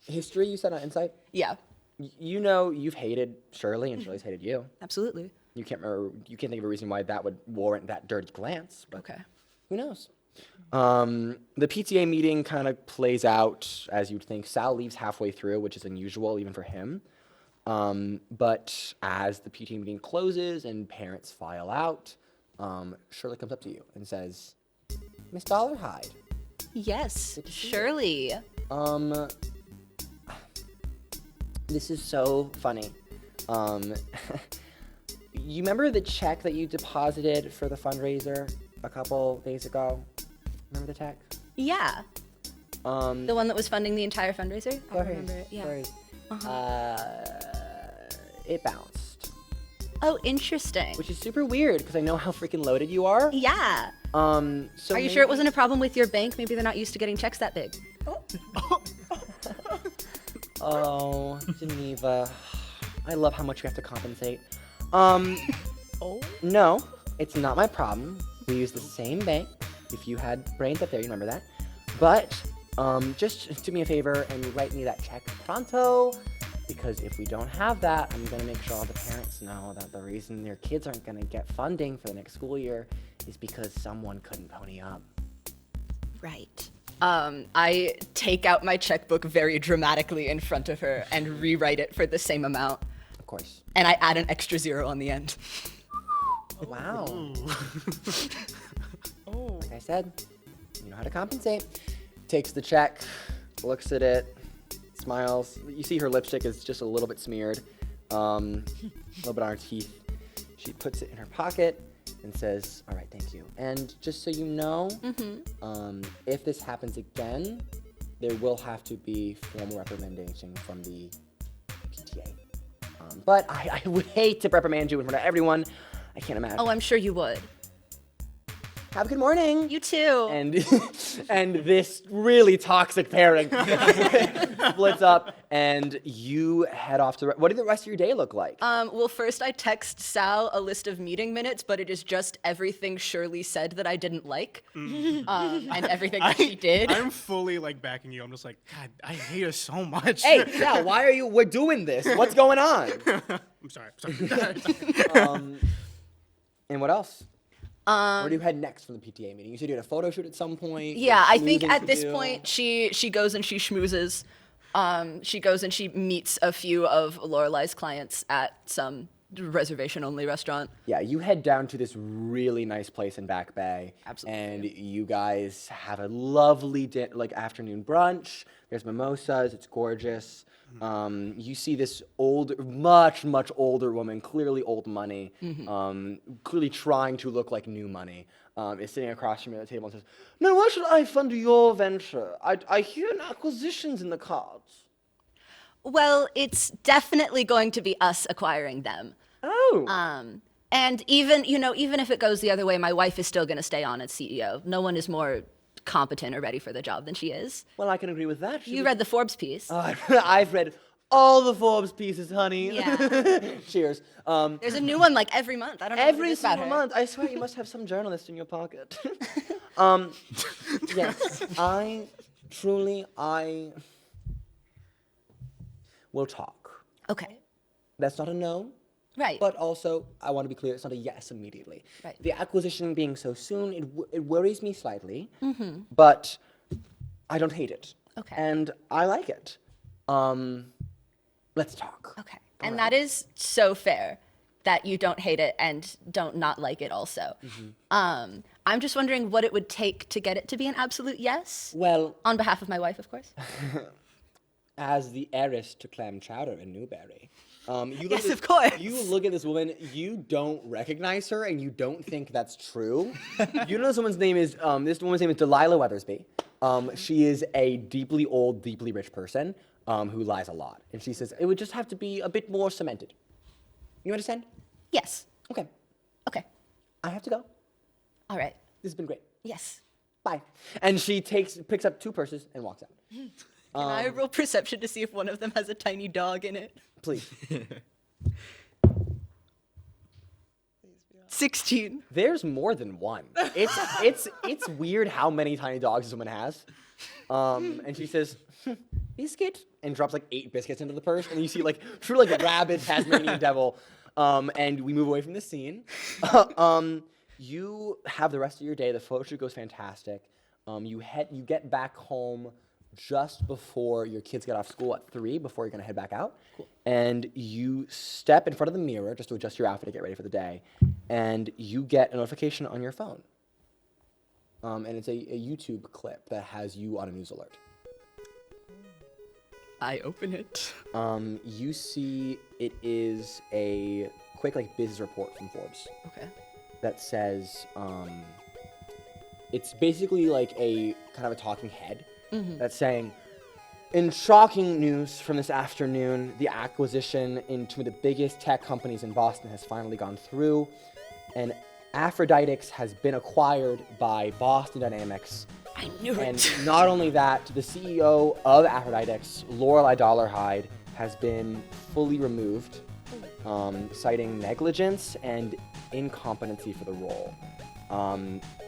History, you said on insight? Yeah. You know you've hated Shirley and Shirley's hated you. Absolutely. You can't think of a reason why that would warrant that dirty glance, but Okay. who knows? The PTA meeting kind of plays out as you'd think. Sal leaves halfway through, which is unusual even for him. But as the PTA meeting closes and parents file out, Shirley comes up to you and says, "Miss Dollarhide, Yes. Good to see you. Surely. this is so funny. You remember the check that you deposited for the fundraiser a couple days ago? Remember the check? Yeah. The one that was funding the entire fundraiser? I remember it. Yeah. It bounced, Oh, interesting. which is super weird because I know how freaking loaded you are. Yeah. So Are you sure it wasn't a problem with your bank? Maybe they're not used to getting checks that big. Oh, Geneva, I love how much we have to compensate. No, it's not my problem. We use the same bank. If you had brains up there, you remember that. But just do me a favor and write me that check pronto, because if we don't have that, I'm gonna make sure all the parents know that the reason their kids aren't gonna get funding for the next school year is because someone couldn't pony up." Right. I take out my checkbook very dramatically in front of her and rewrite it for the same amount. Of course. And I add an extra 0 on the end. Wow. Like I said, you know how to compensate. Takes the check, looks at it, smiles. You see her lipstick is just a little bit smeared, a little bit on her teeth. She puts it in her pocket and says, "All right, thank you. And just so you know, if this happens again, there will have to be formal reprimandation from the PTA. But I would hate to reprimand you in front of everyone. I can't imagine. Oh, I'm sure you would. Have a good morning." You too. And and this really toxic pairing splits up, and you head off to. What did the rest of your day look like? Well, first I text Sal a list of meeting minutes, but it is just everything Shirley said that I didn't like, and everything that she did. I'm fully like backing you. I'm just like, God, I hate her so much. Hey, Sal, why are you? We're doing this. What's going on? I'm sorry. And what else? Where do you head next from the PTA meeting? You said you had a photo shoot at some point. Yeah, I think schmoozing at to this do. point she goes and she schmoozes. She goes and she meets a few of Lorelai's clients at some reservation only restaurant. Yeah, you head down to this really nice place in Back Bay. Absolutely. And you guys have a lovely afternoon brunch. There's mimosas. It's gorgeous. You see this much older woman, clearly old money, clearly trying to look like new money, is sitting across from you at the table and says, "Now, why should I fund your venture? I hear an acquisition's in the cards." Well, it's definitely going to be us acquiring them. Oh. And even if it goes the other way, my wife is still going to stay on as CEO. No one is more competent or ready for the job than she is. Well, I can agree with that. You read the Forbes piece. I've read all the Forbes pieces, honey. Yeah. Cheers. There's a new one like every month. I don't know what it Every is about single her. month. I swear you must have some journalist in your pocket. Yes, I will talk. Okay. That's not a no. Right. But also, I want to be clear, it's not a yes immediately. Right. The acquisition being so soon, it worries me slightly, but I don't hate it. Okay. And I like it. Let's talk. Okay. And that is so fair that you don't hate it and don't not like it also. I'm just wondering what it would take to get it to be an absolute yes. Well, On behalf of my wife, of course. as the heiress to clam chowder in Newberry. Yes, of course. You look at this woman, you don't recognize her, and you don't think that's true. You know this woman's name is Delilah Weathersby. She is a deeply old, deeply rich person who lies a lot. And she says, it would just have to be a bit more cemented. You understand? Yes. Okay. Okay. I have to go. All right. This has been great. Yes. Bye. And she picks up 2 purses and walks out. Can I roll perception to see if one of them has a tiny dog in it? Please. 16. There's more than one. It's weird how many tiny dogs this woman has. And she says, biscuit, and drops like 8 biscuits into the purse, and you see like true like a rabid Tasmanian devil. And we move away from the scene. You have the rest of your day. The photo shoot goes fantastic. You get back home just before your kids get off school at 3, before you're gonna head back out. Cool. And you step in front of the mirror just to adjust your outfit to get ready for the day, and you get a notification on your phone. And it's a YouTube clip that has you on a news alert. I open it. You see it is a quick like business report from Forbes. Okay. That says, it's basically like a kind of a talking head that's saying, in shocking news from this afternoon, the acquisition into the biggest tech companies in Boston has finally gone through, and Aphroditex has been acquired by Boston Dynamics. I knew And it. not only that, the CEO of Aphroditex, Lorelei Dollarhide, has been fully removed, citing negligence and incompetency for the role.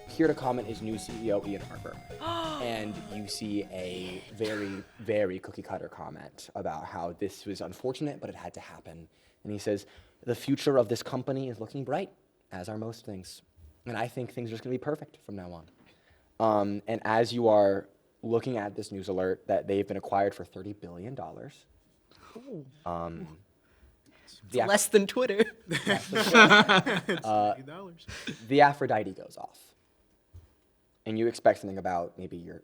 Here to comment is new CEO Ian Harper. And you see a very, very cookie-cutter comment about how this was unfortunate, but it had to happen. And he says, the future of this company is looking bright, as are most things. And I think things are just gonna be perfect from now on. And as you are looking at this news alert that they've been acquired for $30 billion, Less than Twitter. the Aphrodite goes off. And you expect something about maybe your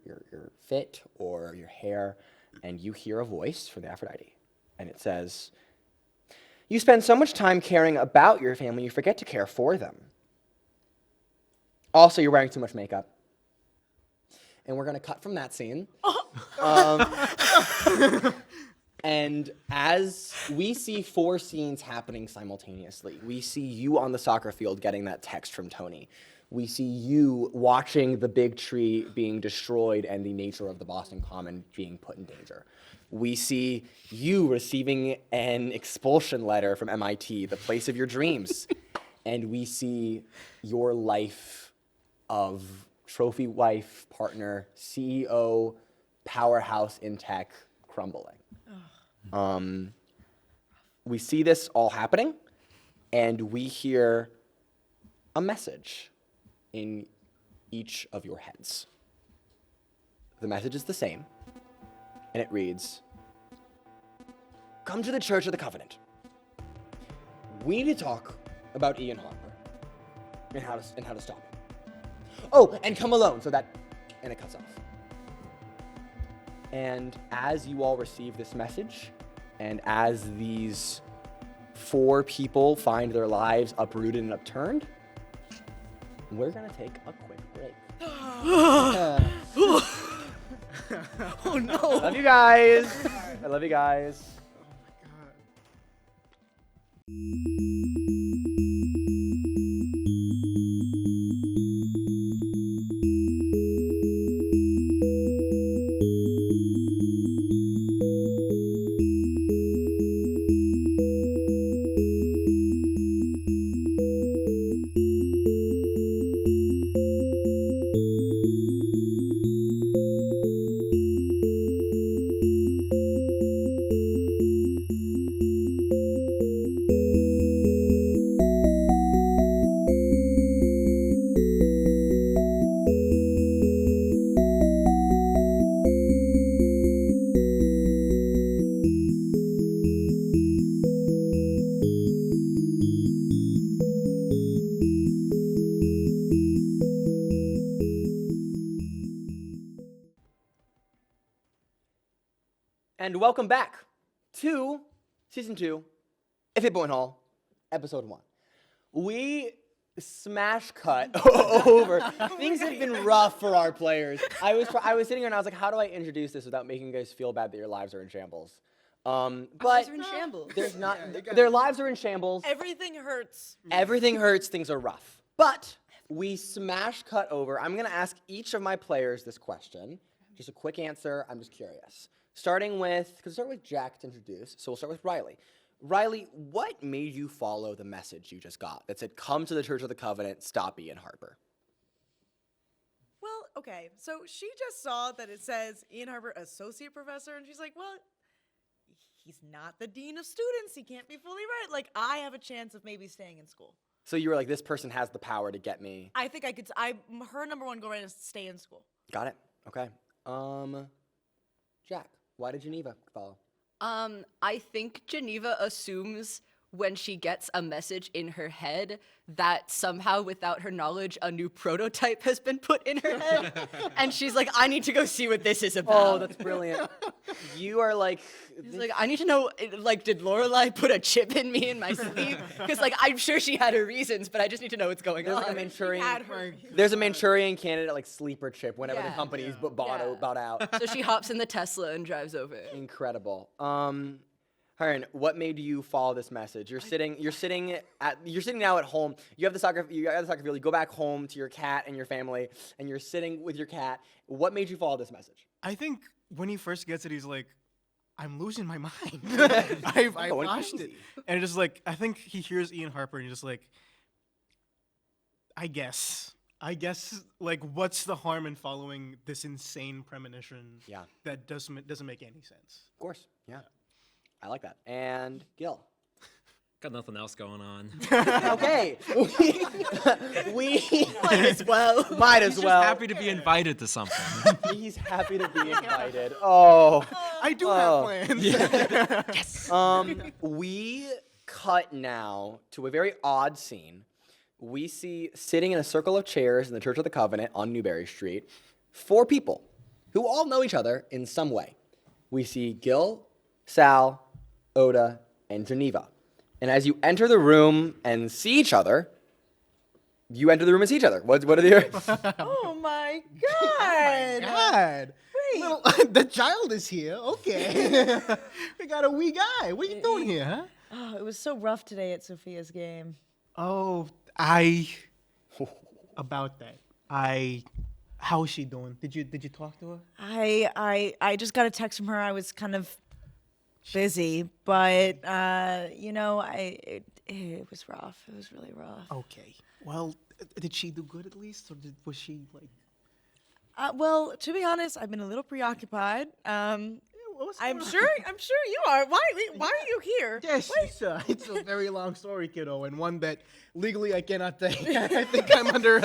fit or your hair, and you hear a voice from the Aphrodite. And it says, you spend so much time caring about your family, you forget to care for them. Also, you're wearing too much makeup. And we're gonna cut from that scene. And as we see 4 scenes happening simultaneously, we see you on the soccer field getting that text from Tony. We see you watching the big tree being destroyed and the nature of the Boston Common being put in danger. We see you receiving an expulsion letter from MIT, the place of your dreams. And we see your life of trophy wife, partner, CEO, powerhouse in tech crumbling. We see this all happening, and we hear a message in each of your heads. The message is the same, and it reads, come to the Church of the Covenant. we need to talk about Ian Harper and how to stop him. Oh, and come alone, and it cuts off. And as you all receive this message, and as these 4 people find their lives uprooted and upturned, we're gonna take a quick break. Oh no. Love you guys. I love you guys. And welcome back to Season 2, If It Went Hall, Episode 1. We smash cut over. Things have been rough for our players. I was sitting here and I was like, how do I introduce this without making you guys feel bad that your lives are in shambles? But Lives are in shambles. there's not. Their lives are in shambles. Everything hurts. Everything hurts. Things are rough. But we smash cut over. I'm gonna ask each of my players this question. Just a quick answer. I'm just curious. Starting with, because start with Jack to introduce. So we'll start with Riley. Riley, what made you follow the message you just got that said, "Come to the Church of the Covenant, stop Ian Harper"? Well, okay, so she just saw that it says Ian Harper, associate professor, and she's like, well, he's not the dean of students. He can't be fully right. Like, I have a chance of maybe staying in school. So you were like, this person has the power to get me. I think I could, her number one goal right is to stay in school. Got it. Okay. Jack, why did Geneva follow? I think Geneva assumes when she gets a message in her head that somehow, without her knowledge, a new prototype has been put in her head. And she's like, I need to go see what this is about. Oh, that's brilliant. You are like... She's like, I need to know, like, did Lorelai put a chip in me in my sleep? Because, like, I'm sure she had her reasons, but I just need to know what's going There's on. like a Manchurian... Had her. There's a Manchurian candidate, like, sleeper chip, whenever the Yeah. company's bought out. So she hops in the Tesla and drives over. Incredible. Harren, what made you follow this message? You're sitting now at home. You have the soccer field. You go back home to your cat and your family, and you're sitting with your cat. What made you follow this message? I think when he first gets it, he's like, I'm losing my mind. I've Going lost it. crazy. And it's just like, I think he hears Ian Harper and he's just like, I guess, like, what's the harm in following this insane premonition Yeah. that doesn't make any sense? Of course. Yeah. I like that. And Gil. Got nothing else going on. Okay. we Might as well. might as Just well. happy to be invited to something. He's happy to be invited. Oh. I do have plans. We cut now to a very odd scene. We see sitting in a circle of chairs in the Church of the Covenant on Newberry Street, 4 people who all know each other in some way. We see Gil, Sal, Oda, and Geneva. And as you enter the room and see each other, you enter the room and see each other. What are the... Oh my god! God. Little, the child is here. Okay. We got a wee guy. What are you doing here, huh? Oh, it was so rough today at Sophia's game. Oh, about that. How is she doing? Did you talk to her? I just got a text from her. I was kind of busy, but it was rough. It was really rough. Okay. Well, did she do good at least, or was she like? Well, to be honest, I've been a little preoccupied. What's I'm going on? sure you are. Why are you here? Yes, it's a very long story, kiddo, and one that legally I cannot say. I think I'm under.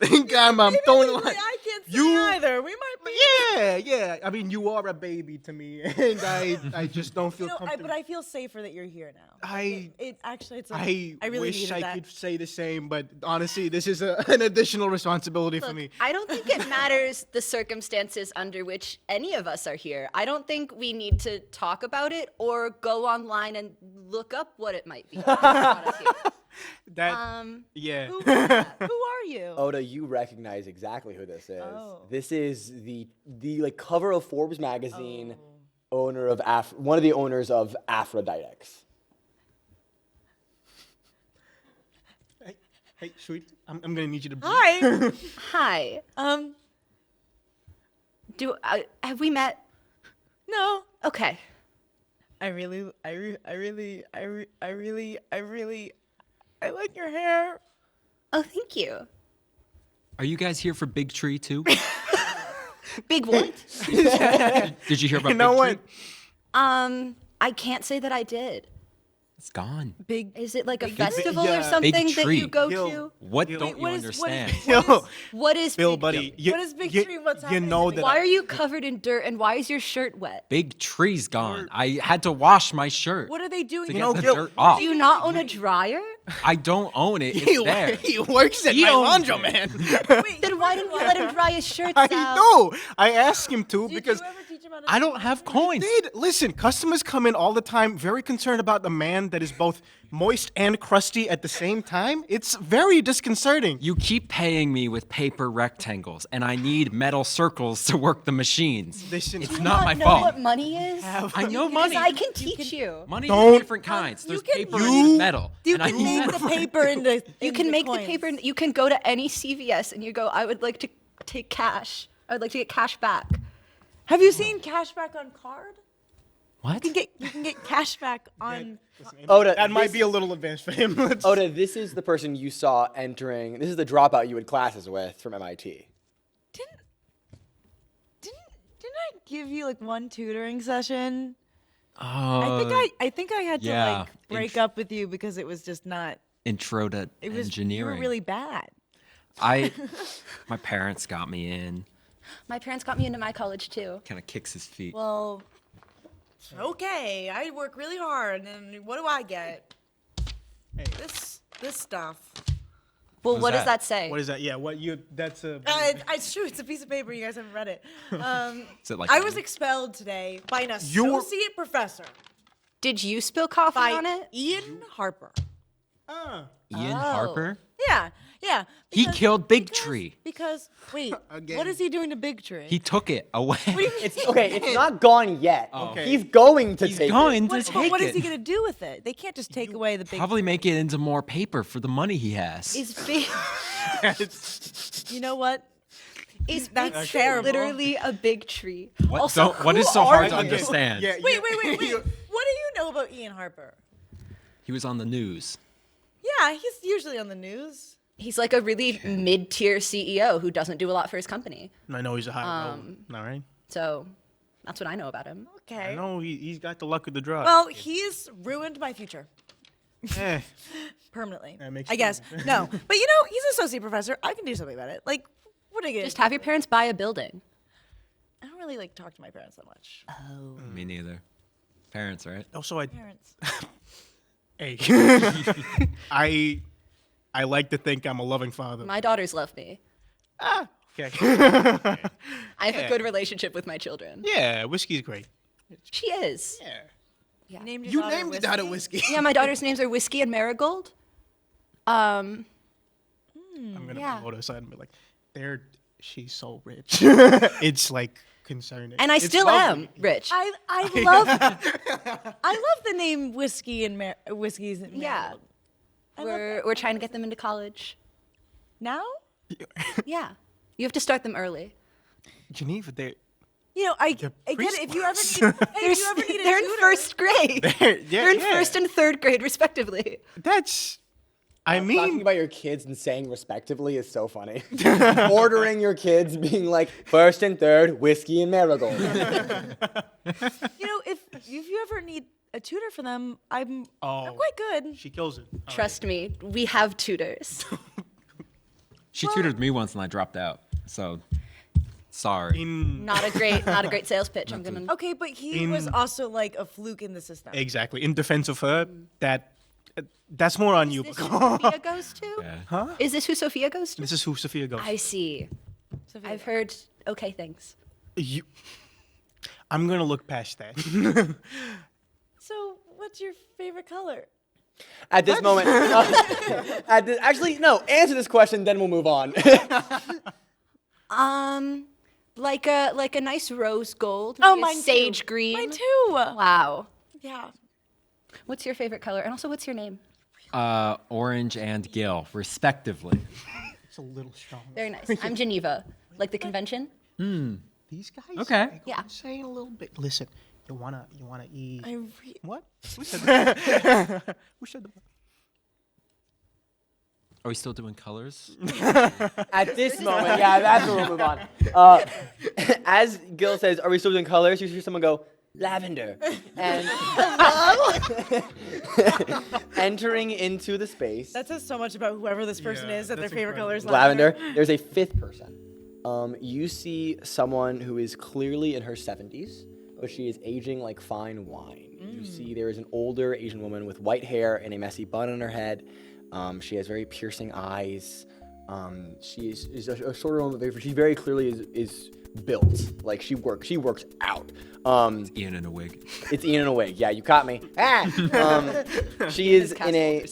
Think I'm throwing a line. I can't say You- either. We might be. Yeah. I mean, you are a baby to me, and I just don't feel comfortable. But I feel safer that you're here now. I I really wish needed I that. could say the same, but honestly, this is an additional responsibility for me. I don't think it matters the circumstances under which any of us are here. I don't think we need to talk about it or go online and look up what it might be. that brought us here. Yeah. Who are you? Oda, you recognize exactly who this is. Oh. This is the like cover of Forbes magazine, owner of one of the owners of Aphroditex. Hey, sweet, I'm gonna need you to breathe. Hi. Hi. Have we met? No. Okay. I like your hair. Oh, thank you. Are you guys here for Big Tree too? Big what? Did you hear about You know Big what? Tree? I can't say that I did. It's gone. Is it like a festival yeah. or something that tree. you go Yo. to? What Yo. don't you what is- what is- understand? Yo, What is Bill, Big buddy, Tree? you, What is Big you, Tree? What's you happening know to that. Why are you covered in dirt and why is your shirt wet? Big Tree's gone. I had to wash my shirt. What are they doing? to here? get the Gil, dirt off. Do you not own a dryer? I don't own it. It's there. He works at He my owns it. laundromat. Wait, Then why didn't you let him dry his shirt, I Sal? know. I asked him to Did because you ever teach him how to I don't have coins. Dude, listen, customers come in all the time, very concerned about the man that is both moist and crusty at the same time. It's very disconcerting. You keep paying me with paper rectangles, and I need metal circles to work the machines. Listen, It's Do you not my know fault. what money is? I know Because money. I can teach you. Money's Don't- in different kinds. There's can- paper you- and there's metal. You and I can need make metal. the paper into. You can into make coins. the paper. You can go to any CVS and you go, I would like to take cash. I would like to get cash back. Have you seen cashback on card? What? You can get cashback on. Oda, that might this- be a little advanced for him. Let's- Oda, this is the person you saw entering. This is the dropout you had classes with from MIT. Didn't I give you like one tutoring session? Oh, I think I had to yeah. like break up with you because it was just not. intro to It was engineering. You were really bad. My parents got me in. My parents got me into my college too. Kind of kicks his feet. Well, okay. I work really hard, and what do I get? This stuff. Well, what does that? that say? What is that? Yeah, what you? That's a. It's true. It's a piece of paper. You guys haven't read it. Is it like I was expelled today by an You were- associate professor, Did you spill coffee by on it? Ian Harper. Ian Harper? Yeah. He because- killed Big because- Tree. Because wait, Again. what is he doing to Big Tree? He took it away. It's okay. It's not gone yet. Okay. He's going to He's take going it. to But take what it. is he gonna do with it? They can't just take away the big. Probably make it into more paper for the money he has. Is big? You know what? Is That's big tree terrible. literally a big tree? What, Also, what who is so are hard to you? understand? Yeah, Wait. What do you know about Ian Harper? He was on the news. Yeah, he's usually on the news. He's like a really mid-tier CEO who doesn't do a lot for his company. I know he's a high roller. All right. So that's what I know about him. I Okay. know he's got the luck of the draw. Well, he's ruined my future Eh, permanently. That makes I guess. No, but you know, he's an associate professor. I can do something about it. Like, what are you gonna Just do? have your parents buy a building. I don't really like talk to my parents that much. Me neither. Parents, right? also, I Parents. hey, I like to think I'm a loving father. My daughters love me. Okay. I have a good relationship with my children. Yeah, whiskey's great. She is. Yeah. Named your You daughter named the Whiskey? daughter whiskey. Yeah, my daughter's names are Whiskey and Marigold. I'm gonna Yeah. put aside and be like, she's so rich. It's like concerning. And I It's still lovely. am rich. I love the name Whiskey and Whiskies. And Yeah. Marigold. We're trying to get them into college. Now? Yeah. You have to start them early. Geneva, they're You know, I They're get it. If you ever, preschoolers. hey, if you ever need a They're in tutor, first grade. yeah, They're in yeah. first and third grade, respectively. That's I Talking mean, about your kids and saying respectively is so funny. Ordering your kids, being like first and third, whiskey and marigold. If you ever need a tutor for them, I'm Oh. quite good. she kills it. Trust me, we have tutors. She tutored me once and I dropped out. So, sorry. Not a great sales pitch. I'm gonna. Okay, but he was also like a fluke in the system. Exactly. In defense of her, that's more on you. Is this who Sophia goes to? Yeah. Is this who Sophia goes to? This is who Sophia goes. I see. I've heard okay things. I'm gonna look past that. So, what's your favorite color? At this moment, actually, no. Answer this question, then we'll move on. Like a nice rose gold. Oh, maybe a mine too. sage green. Mine too. Wow. Yeah. What's your favorite color? And also, what's your name? Orange and Gil, respectively. It's a little strong. Very nice. I'm Geneva. Like the convention? These guys. Okay. Like, Yeah. I'm saying a little bit. Listen, you wanna eat? What? Who said that? Who said that? Are we still doing colors? At this moment, yeah, that's where we'll move on. As Gil says, are we still doing colors? You hear someone go, lavender. And entering into the space, That says so much about whoever this person is that their that's favorite color is lavender, there's a fifth person. You see someone who is clearly in her 70s, but she is aging like fine wine. You see there is an older Asian woman with white hair and a messy bun on her head. She has very piercing eyes. She is a shorter woman, but she very clearly is built. Like she works out. Ian in a wig. It's Ian in a wig. Yeah, you caught me. She is in a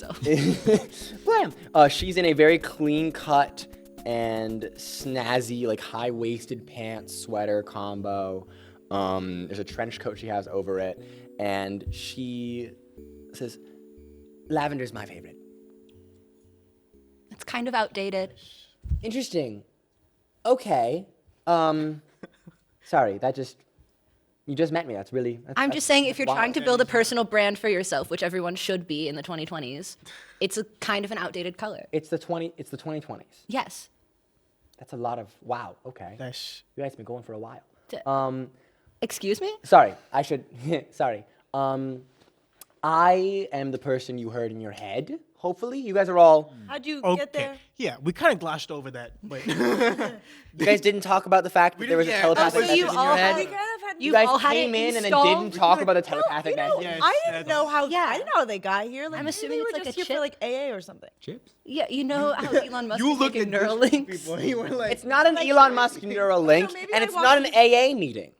Blam. She's in a very clean cut and snazzy, like high-waisted pants sweater combo. There's a trench coat she has over it, and she says, "Lavender's my favorite." It's kind of outdated. Interesting. Okay. Sorry, you just met me. That's I'm just saying, if you're wow. trying to build a personal brand for yourself, which everyone should be in the 2020s, it's a kind of an outdated color. It's the 2020s. Yes. That's a lot of wow. Okay. That's You guys have been going for a while. Excuse me? Sorry, I should. Sorry. I am the person you heard in your head. Hopefully, you guys are all. How'd you okay. get there? Yeah, we kind of glossed over that, but You guys didn't talk about the fact that there was a telepathic so message you in all your had- head. We kind of had. You guys all had came it in and then installed? didn't talk about the telepathic message. Yes, I didn't know how. Yeah. I didn't know how they got here. Like, I'm maybe assuming they were it's like just a here chip. for like AA or something. Chips? Yeah, you know how Elon Musk you is looked making at Neuralinks? people. You were like, It's not an Elon Musk Neuralink, maybe and I it's not an watched- AA meeting.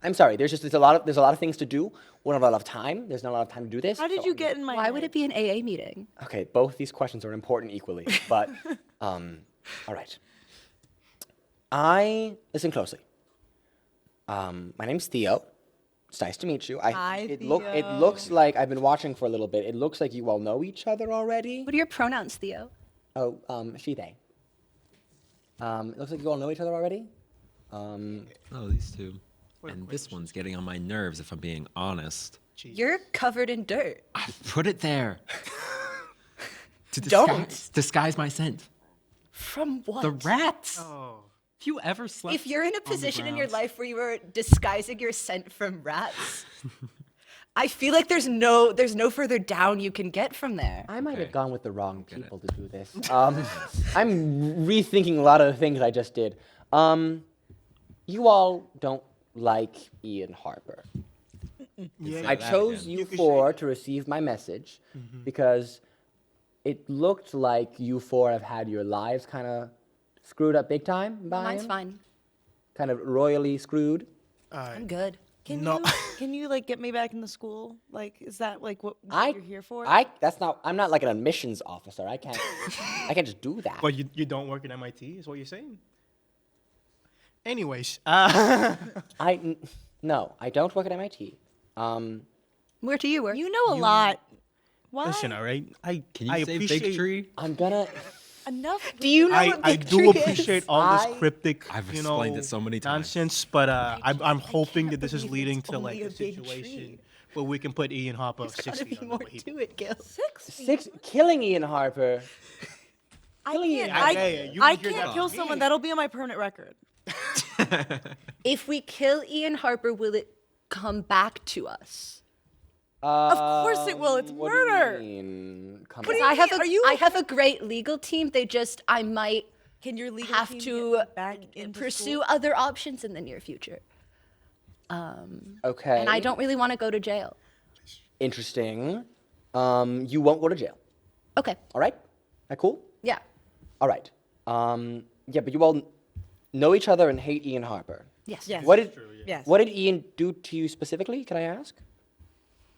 I'm sorry. There's a lot of things to do. We don't have a lot of time. There's not a lot of time to do this. How did so you I'm- get in my? Why head? would it be an AA meeting? Okay, both these questions are important equally, but all right. Listen closely. My name's Theo. It's nice to meet you. Hi, It Theo. looks like I've been watching for a little bit. It looks like you all know each other already. What are your pronouns, Theo? Oh, she, they. It looks like you all know each other already. Oh, these two. And this one's getting on my nerves, if I'm being honest. You're covered in dirt. I put it there. To Don't. disguise my scent. From what? The rats. oh, Have you ever slept? If you're in a on the position in your ground? life where you were disguising your scent from rats, I feel like there's no further down you can get from there. I might have Okay. gone with the wrong people to do this. I'm rethinking a lot of the things I just did. You all don't like Ian Harper. yeah. I that chose again. you four to receive my message because it looked like you four have had your lives kind of screwed up big time by Mine's him. fine. Kind of royally screwed. I'm good. Can No. you can you like get me back in the school? Like, is that like what you're here for? I'm not like an admissions officer. I can't just do that. But you don't work at MIT, is what you're saying? Anyways, No, I don't work at MIT. Where do you work? You know a lot. Why? listen, all right. Can you I say appreciate, big tree? I'm gonna. Enough. Do you know what I big do tree is? appreciate all this cryptic, I've you explained know, it so many times. nonsense, but I'm hoping that this is leading to only like a a big situation tree. But we can put Ian Harper 6 Gotta feet be under more what he to it, Gil. 6 killing Ian Harper. I Killing can't, Ian Yeah, yeah, yeah, you I hear can't that kill from someone. me. That'll be on my permanent record. If we kill Ian Harper, will it come back to us? Of course it will. It's What do you murder. mean? Come What do on. you mean? Are you I have a great legal team. I might Can your legal have team to get back into pursue school? other options in the near future. Okay. And I don't really want to go to jail. Interesting. You won't go to jail. Okay. All right? That cool? Yeah. All right. Yeah, but you all know each other and hate Ian Harper. Yes. Yes. Yes. What did Ian do to you specifically? Can I ask?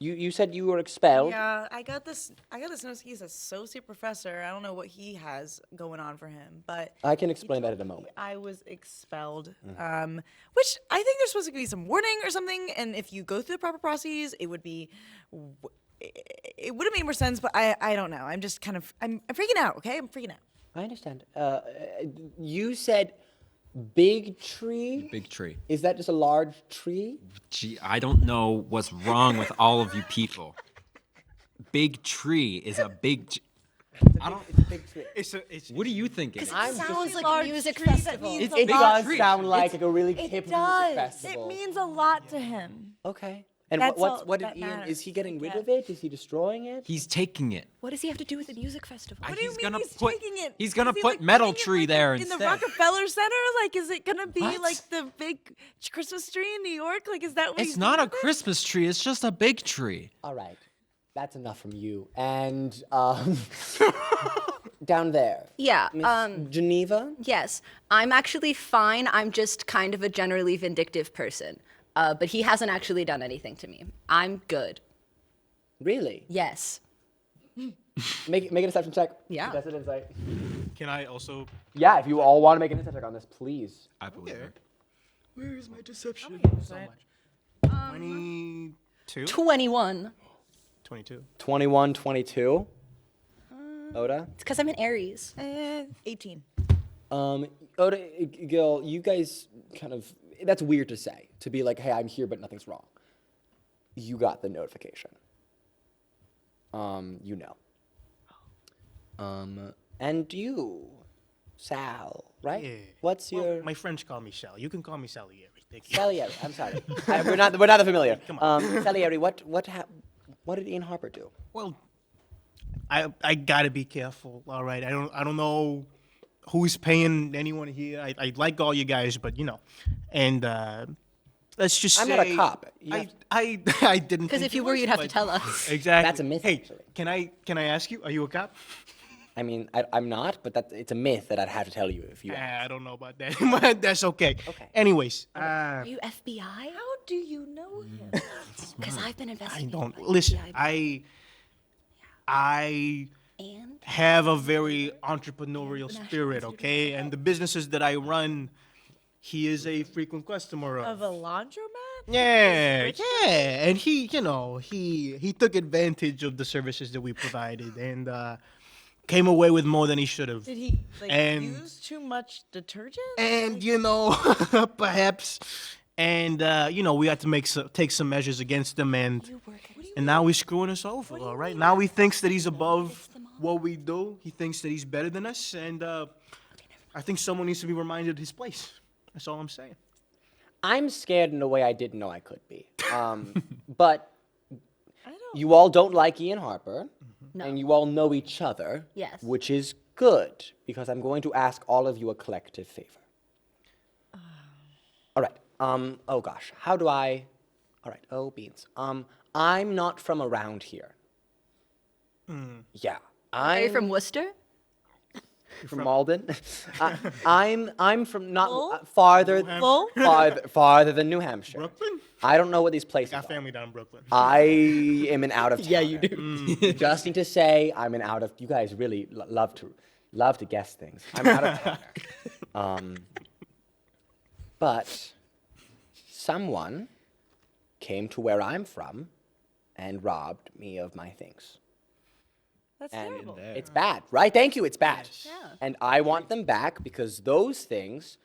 You said you were expelled. Yeah, I got this notice. He's associate professor. I don't know what he has going on for him, but I can he explain that told in a me moment. I was expelled, which I think there's supposed to be some warning or something. And if you go through the proper processes, it would be. It would have made more sense, but I don't know. I'm just kind of I'm freaking out. Okay, I'm freaking out. I understand. You said big tree. Big tree. Is that just a large tree? Gee, I don't know what's wrong with all of you people. Big tree is a big. I don't. It's a big tree. It's What are you thinking? I'm Sounds like large a music tree that festival. means It a lot. does sound like a really hip It music does. festival. It means a lot to him. Okay. And That's all what did that Ian? matters. Is he getting rid Yeah. of it? Is he destroying it? He's taking it. What does he have to do with the music festival? What do you He's mean gonna he's put- taking it? he's gonna Is he, put like, metal putting it, tree like, there in instead. the Rockefeller Center. Like, is it gonna be What? like the big Christmas tree in New York? Like, is that what It's he's not doing a with it? Christmas tree. It's just a big tree. All right. That's enough from you. And down there. Yeah. Miss Geneva? Yes. I'm actually fine. I'm just kind of a generally vindictive person. But he hasn't actually done anything to me. I'm good. Really? Yes. Make an deception check. Yeah. That's an insight. Can I also? Yeah, if you all want to make an insight check on this, please. I believe it. Where is my deception? So much. 22. 21. 22. 21, 22. Oda? It's because I'm an Aries. 18. Oda, Gil, you guys kind of, that's weird to say, to be like, hey, I'm here, but nothing's wrong. You got the notification. You know. And you, Sal, right? Yeah. What's Well, your... my friends call me Sal. You can call me Salieri. Thank you. Salieri, I'm sorry. We're not that familiar. Salieri, what did Ian Harper do? Well, I gotta be careful. All right. I don't know who's paying anyone here. I like all you guys, but you know, and let's just I'm say not a cop. You have I didn't. Because think if you were, was, you'd have to but- tell us. Exactly. That's a myth, Hey, actually. can I ask you? Are you a cop? I mean, I'm not, but it's a myth that I'd have to tell you if you ask. I don't know about that, but that's okay. Okay. Are Anyways, you FBI? How do you know him? Because I've been I investigating. don't like listen. FBI. I And have a very entrepreneurial spirit, okay? And the businesses that I run, he is a frequent customer Of a laundromat? Yeah, yeah, and he took advantage of the services that we provided and came away with more than he should have. Did he like And- use too much detergent? And perhaps, and we had to take some measures against him, and now he's screwing us over. All right, now he thinks that he's above what we do. He thinks that he's better than us, and I think someone needs to be reminded of his place. That's all I'm saying. I'm scared in a way I didn't know I could be. But I don't. you all don't like Ian Harper, No. and you all know each other, Yes. which is good, because I'm going to ask all of you a collective favor. All right. Oh gosh, how do I? All right. Oh beans. I'm not from around here. Yeah. are you I'm from Worcester? from Malden. I'm from not Lowell? farther, Lowell? farther than New Hampshire. Brooklyn? I don't know what these places Got are. family down in Brooklyn. I am an out of town. Yeah, you do. Just need to say I'm an out of. You guys really love to guess things. I'm out of town. But someone came to where I'm from and robbed me of my things. That's And terrible. it's bad, right? Thank you. It's bad. Yeah. And I want them back because those things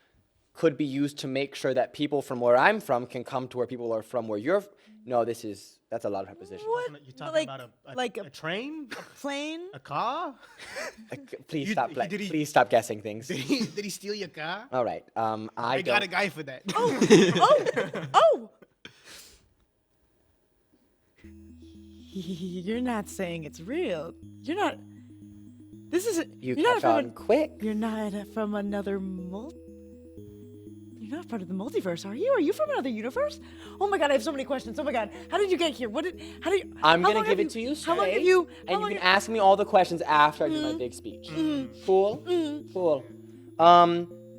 could be used to make sure that people from where I'm from can come to where people are from where you're. No, that's a lot of prepositions. What? You're talking Like- about like a train, Plane? a car. Please You- stop. did he- Please stop guessing things. Did he steal your car? All right. I I got a don't. guy for that. Oh! You're not saying it's real. You're not. This isn't. You you're not catch from on quick. You're not from another You're not part of the multiverse, are you? Are you from another universe? Oh my god, I have so many questions. Oh my god, how did you get here? I'm how gonna long give have it to you How long have straight, you? and you can ask me all the questions after I do my big speech. Cool? Cool.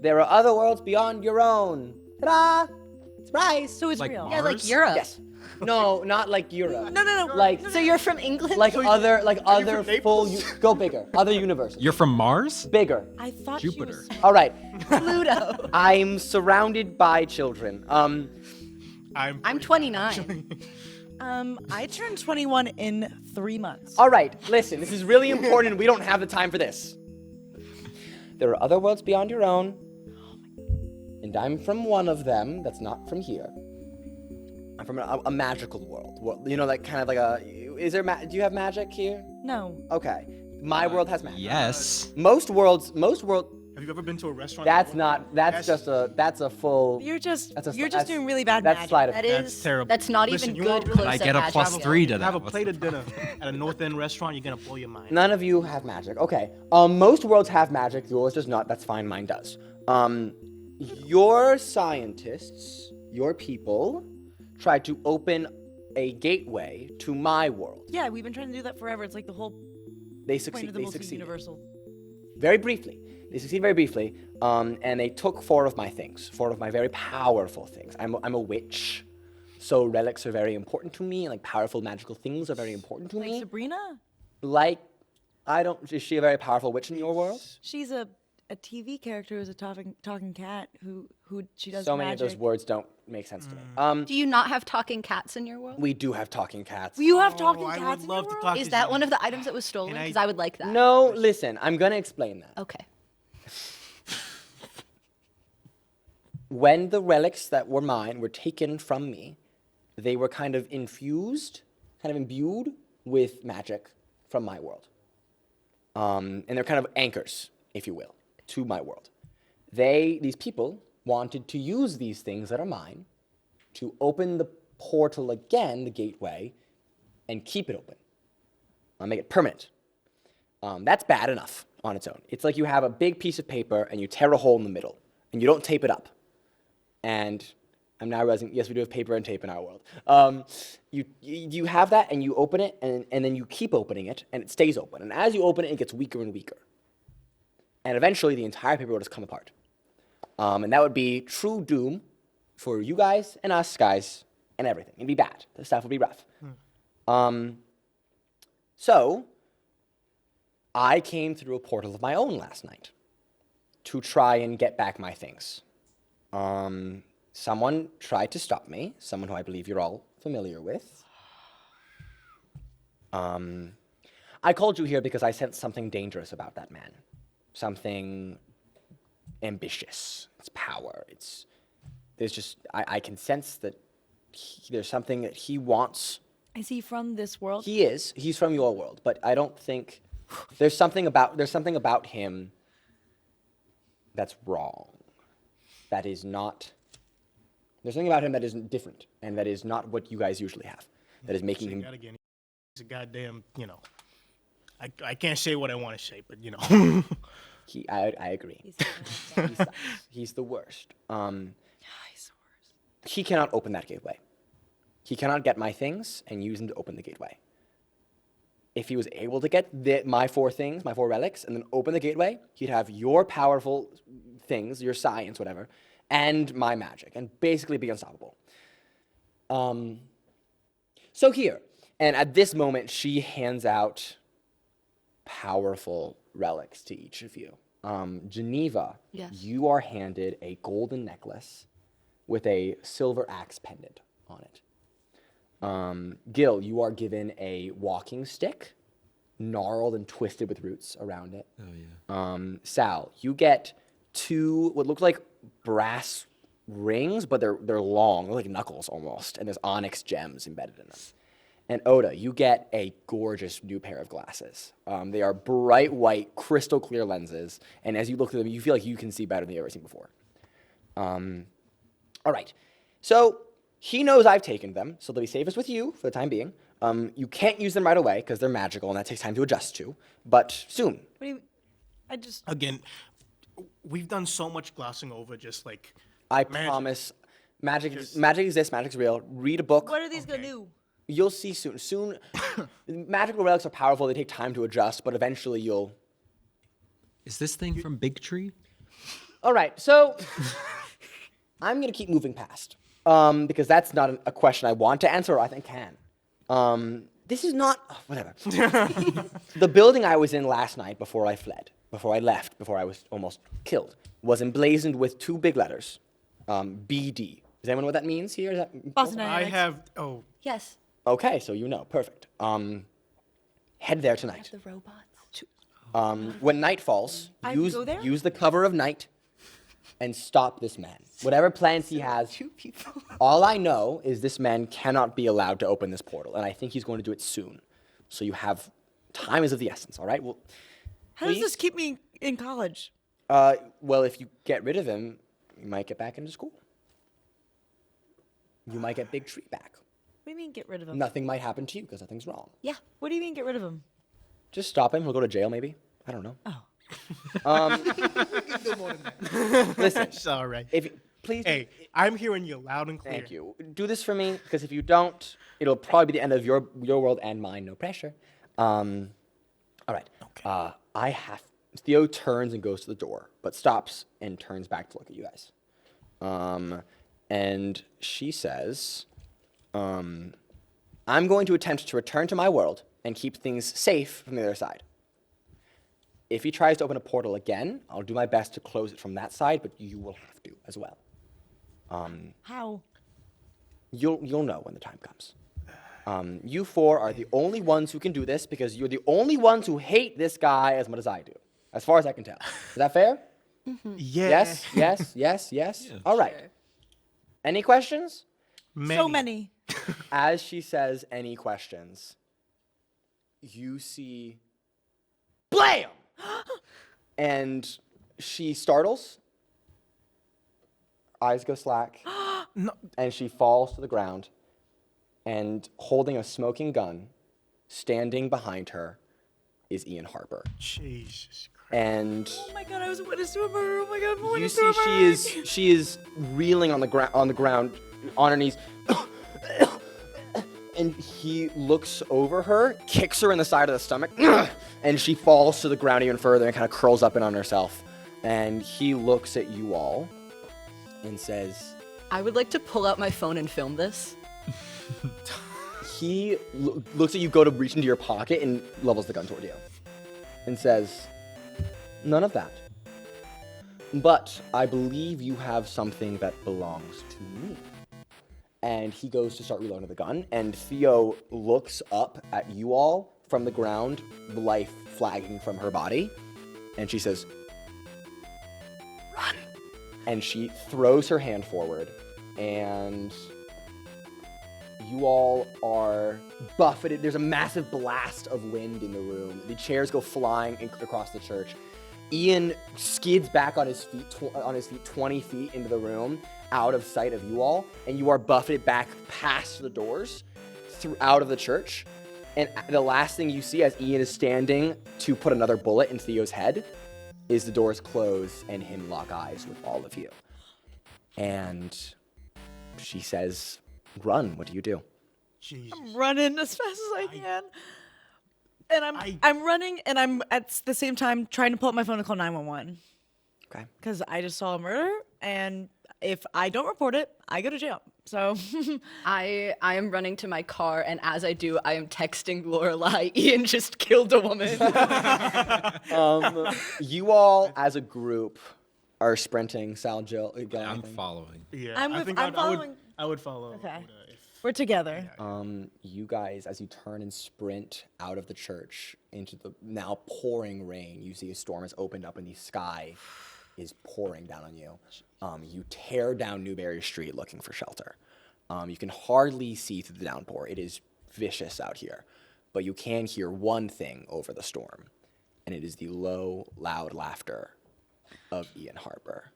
There are other worlds beyond your own. Ta-da! Surprise! So it's Like real. Yeah, like Mars? Europe. Yes. No, not like Europe. No. Like, So you're from England? like other full. Go bigger. Other universes. You're from Mars? Bigger. I thought Jupiter. She was, All right. Pluto. I'm surrounded by children. I'm 29. I turned 21 in 3 months. All right. Listen, this is really important. We don't have the time for this. There are other worlds beyond your own, and I'm from one of them. That's not from here. I'm from a magical world. You know, like kind of like a. Is there? Do you have magic here? No. Okay. My world has magic. Yes. Most world. Have you ever been to a restaurant? That's not. That's just a. That's a full. You're just That's a- you're just that's- doing really bad That's magic. sleight of. That That's is terrible. That's not Listen, even you want good really- close I at get a magic plus skill. 3 to that. Have a What's plate the of dinner at a North End restaurant, you're gonna blow your mind. None of you have magic. Okay. Most worlds have magic. Yours does not. That's fine. Mine does. Your scientists, your people, tried to open a gateway to my world. Yeah, we've been trying to do that forever. It's like the whole They point succeed. of the They succeeded. multi-universal. Very briefly. They succeeded very briefly. And they took 4 of my things. 4 of my very powerful things. I'm a witch. So relics are very important to me. Like powerful magical things are very important to Like me. Sabrina? Like, is she a very powerful witch in your world? She's a TV character who's a talking cat who she does So magic. many of those words don't make sense to me. Do you not have talking cats in your world? We do have talking cats. You have talking I cats would in love your to world? talk Is to that you. one of the items that was stolen? And I- Because I would like that. No, listen, I'm gonna explain that. Okay. When the relics that were mine were taken from me, they were kind of infused, kind of imbued with magic from my world. And they're kind of anchors, if you will, to my world. These people wanted to use these things that are mine to open the portal again, the gateway, and keep it open. Make it permanent. That's bad enough on its own. It's like you have a big piece of paper and you tear a hole in the middle and you don't tape it up. And I'm now realizing, yes, we do have paper and tape in our world. You have that and you open it and then you keep opening it and it stays open. And as you open it, it gets weaker and weaker. And eventually the entire paper will just come apart. And that would be true doom for you guys and us guys and everything. It'd be bad. The stuff would be rough. So I came through a portal of my own last night to try and get back my things. Someone tried to stop me, someone who I believe you're all familiar with. I called you here because I sensed something dangerous about that man. Something ambitious. It's power. I can sense that there's something that he wants. Is he from this world? He's from your world, but I don't think there's something about him that's wrong. That is not. There's something about him that isn't different, and that is not what you guys usually have. That is making him. He's a goddamn, I can't say what I want to say, but I agree. He's the worst. He's the worst. He cannot open that gateway. He cannot get my things and use them to open the gateway. If he was able to get my 4 things, my 4 relics, and then open the gateway, he'd have your powerful things, your science, whatever, and my magic, and basically be unstoppable. So here, and at this moment, she hands out powerful relics to each of you. Geneva, Yes. you are handed a golden necklace with a silver axe pendant on it. Gil, you are given a walking stick, gnarled and twisted with roots around it. Oh, yeah. Sal, you get 2 what look like brass rings, but they're long, they're like knuckles almost, and there's onyx gems embedded in them. And Oda, you get a gorgeous new pair of glasses. They are bright white, crystal clear lenses, and as you look through them, you feel like you can see better than you've ever seen before. All right, so he knows I've taken them, so they'll be safest with you for the time being. You can't use them right away because they're magical, and that takes time to adjust to, but soon. What do you? I just. Again, we've done so much glossing over just like I magic. promise, magic exists, magic's real. Read a book. What are these gonna do? You'll see soon. Soon, magical relics are powerful. They take time to adjust, but eventually you'll. Is this thing from Big Tree? All right, so I'm gonna keep moving past because that's not a question I want to answer or I think can. This is not whatever. The building I was in last night before I fled, before I left, before I was almost killed, was emblazoned with 2 big letters, BD. Does anyone know what that means here? Is that Boston I Dynamics. have. Oh, Yes. okay? So you know, perfect. Head there tonight. The robots. When night falls, I can go there? use the cover of night and stop this man. Whatever plans he has. 2 people. All I know is this man cannot be allowed to open this portal, and I think he's going to do it soon. So you have time is of the essence. All right. Well, How does please? this keep me in college? Well, if you get rid of him, you might get back into school. You might get Big Tree back. What do you mean get rid of him? Nothing might happen to you because nothing's wrong. Yeah. What do you mean get rid of him? Just stop him. He'll go to jail, maybe. I don't know. Oh. Listen, it's all right. if you, please. Hey, I'm hearing you loud and clear. Thank you. Do this for me, because if you don't, it'll probably be the end of your world and mine. No pressure. All right. Okay. I have. Theo turns and goes to the door, but stops and turns back to look at you guys. And she says, "I'm going to attempt to return to my world and keep things safe from the other side. If he tries to open a portal again, I'll do my best to close it from that side, but you will have to as well. How? You'll know when the time comes. You 4 are the only ones who can do this because you're the only ones who hate this guy as much as I do, as far as I can tell. Is that fair? Yeah. Yes, yes, yes, yes. All right. Any questions? So many. As she says any questions, you see BLAM! And she startles, eyes go slack, and she falls to the ground, and holding a smoking gun, standing behind her, is Ian Harper. Jesus Christ. And Oh my god, I was a witness to a murder. Oh my god, I'm a you witness see to a murder. she is reeling on the ground on her knees. And he looks over her, kicks her in the side of the stomach, and she falls to the ground even further and kind of curls up in on herself. And he looks at you all and says, I would like to pull out my phone and film this. he looks at you, go to reach into your pocket and levels the gun toward you and says, none of that. But I believe you have something that belongs to me. And he goes to start reloading the gun, and Theo looks up at you all from the ground, life flagging from her body, and she says, run. And she throws her hand forward, and you all are buffeted. There's a massive blast of wind in the room. The chairs go flying across the church. Ian skids back on his feet 20 feet into the room, out of sight of you all, and you are buffeted back past the doors, out of the church. And the last thing you see as Ian is standing to put another bullet in Theo's head is the doors close and him lock eyes with all of you. And she says, run. What do you do? Jesus. I'm running as fast as I can. And I'm running, and I'm at the same time trying to pull up my phone and call 911. Okay. Because I just saw a murder, and if I don't report it, I go to jail. So I am running to my car, and as I do, I am texting Lorelai, Ian just killed a woman. You all, as a group, are sprinting. Sal, Jill, I'm following. Yeah. I'm I with- think I'm following- I would follow. Okay. Oda if- we're together. You guys, as you turn and sprint out of the church into the now pouring rain, you see a storm has opened up in the sky, is pouring down on you. You tear down Newberry Street looking for shelter. You can hardly see through the downpour. It is vicious out here. But you can hear one thing over the storm, and it is the low, loud laughter of Ian Harper.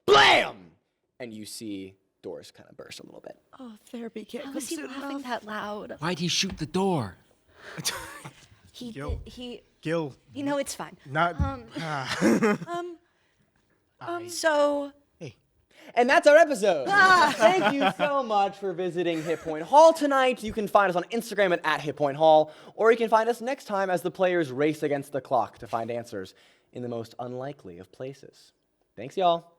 Blam! And you see doors kind of burst a little bit. Oh, therapy can't How come was he soon laughing enough. that loud? Why'd he shoot the door? Gil. He. Gil, You know, it's fine. not. So. And that's our episode. Thank you so much for visiting Hit Point Hall tonight. You can find us on Instagram at Hit Point Hall, or you can find us next time as the players race against the clock to find answers in the most unlikely of places. Thanks, y'all.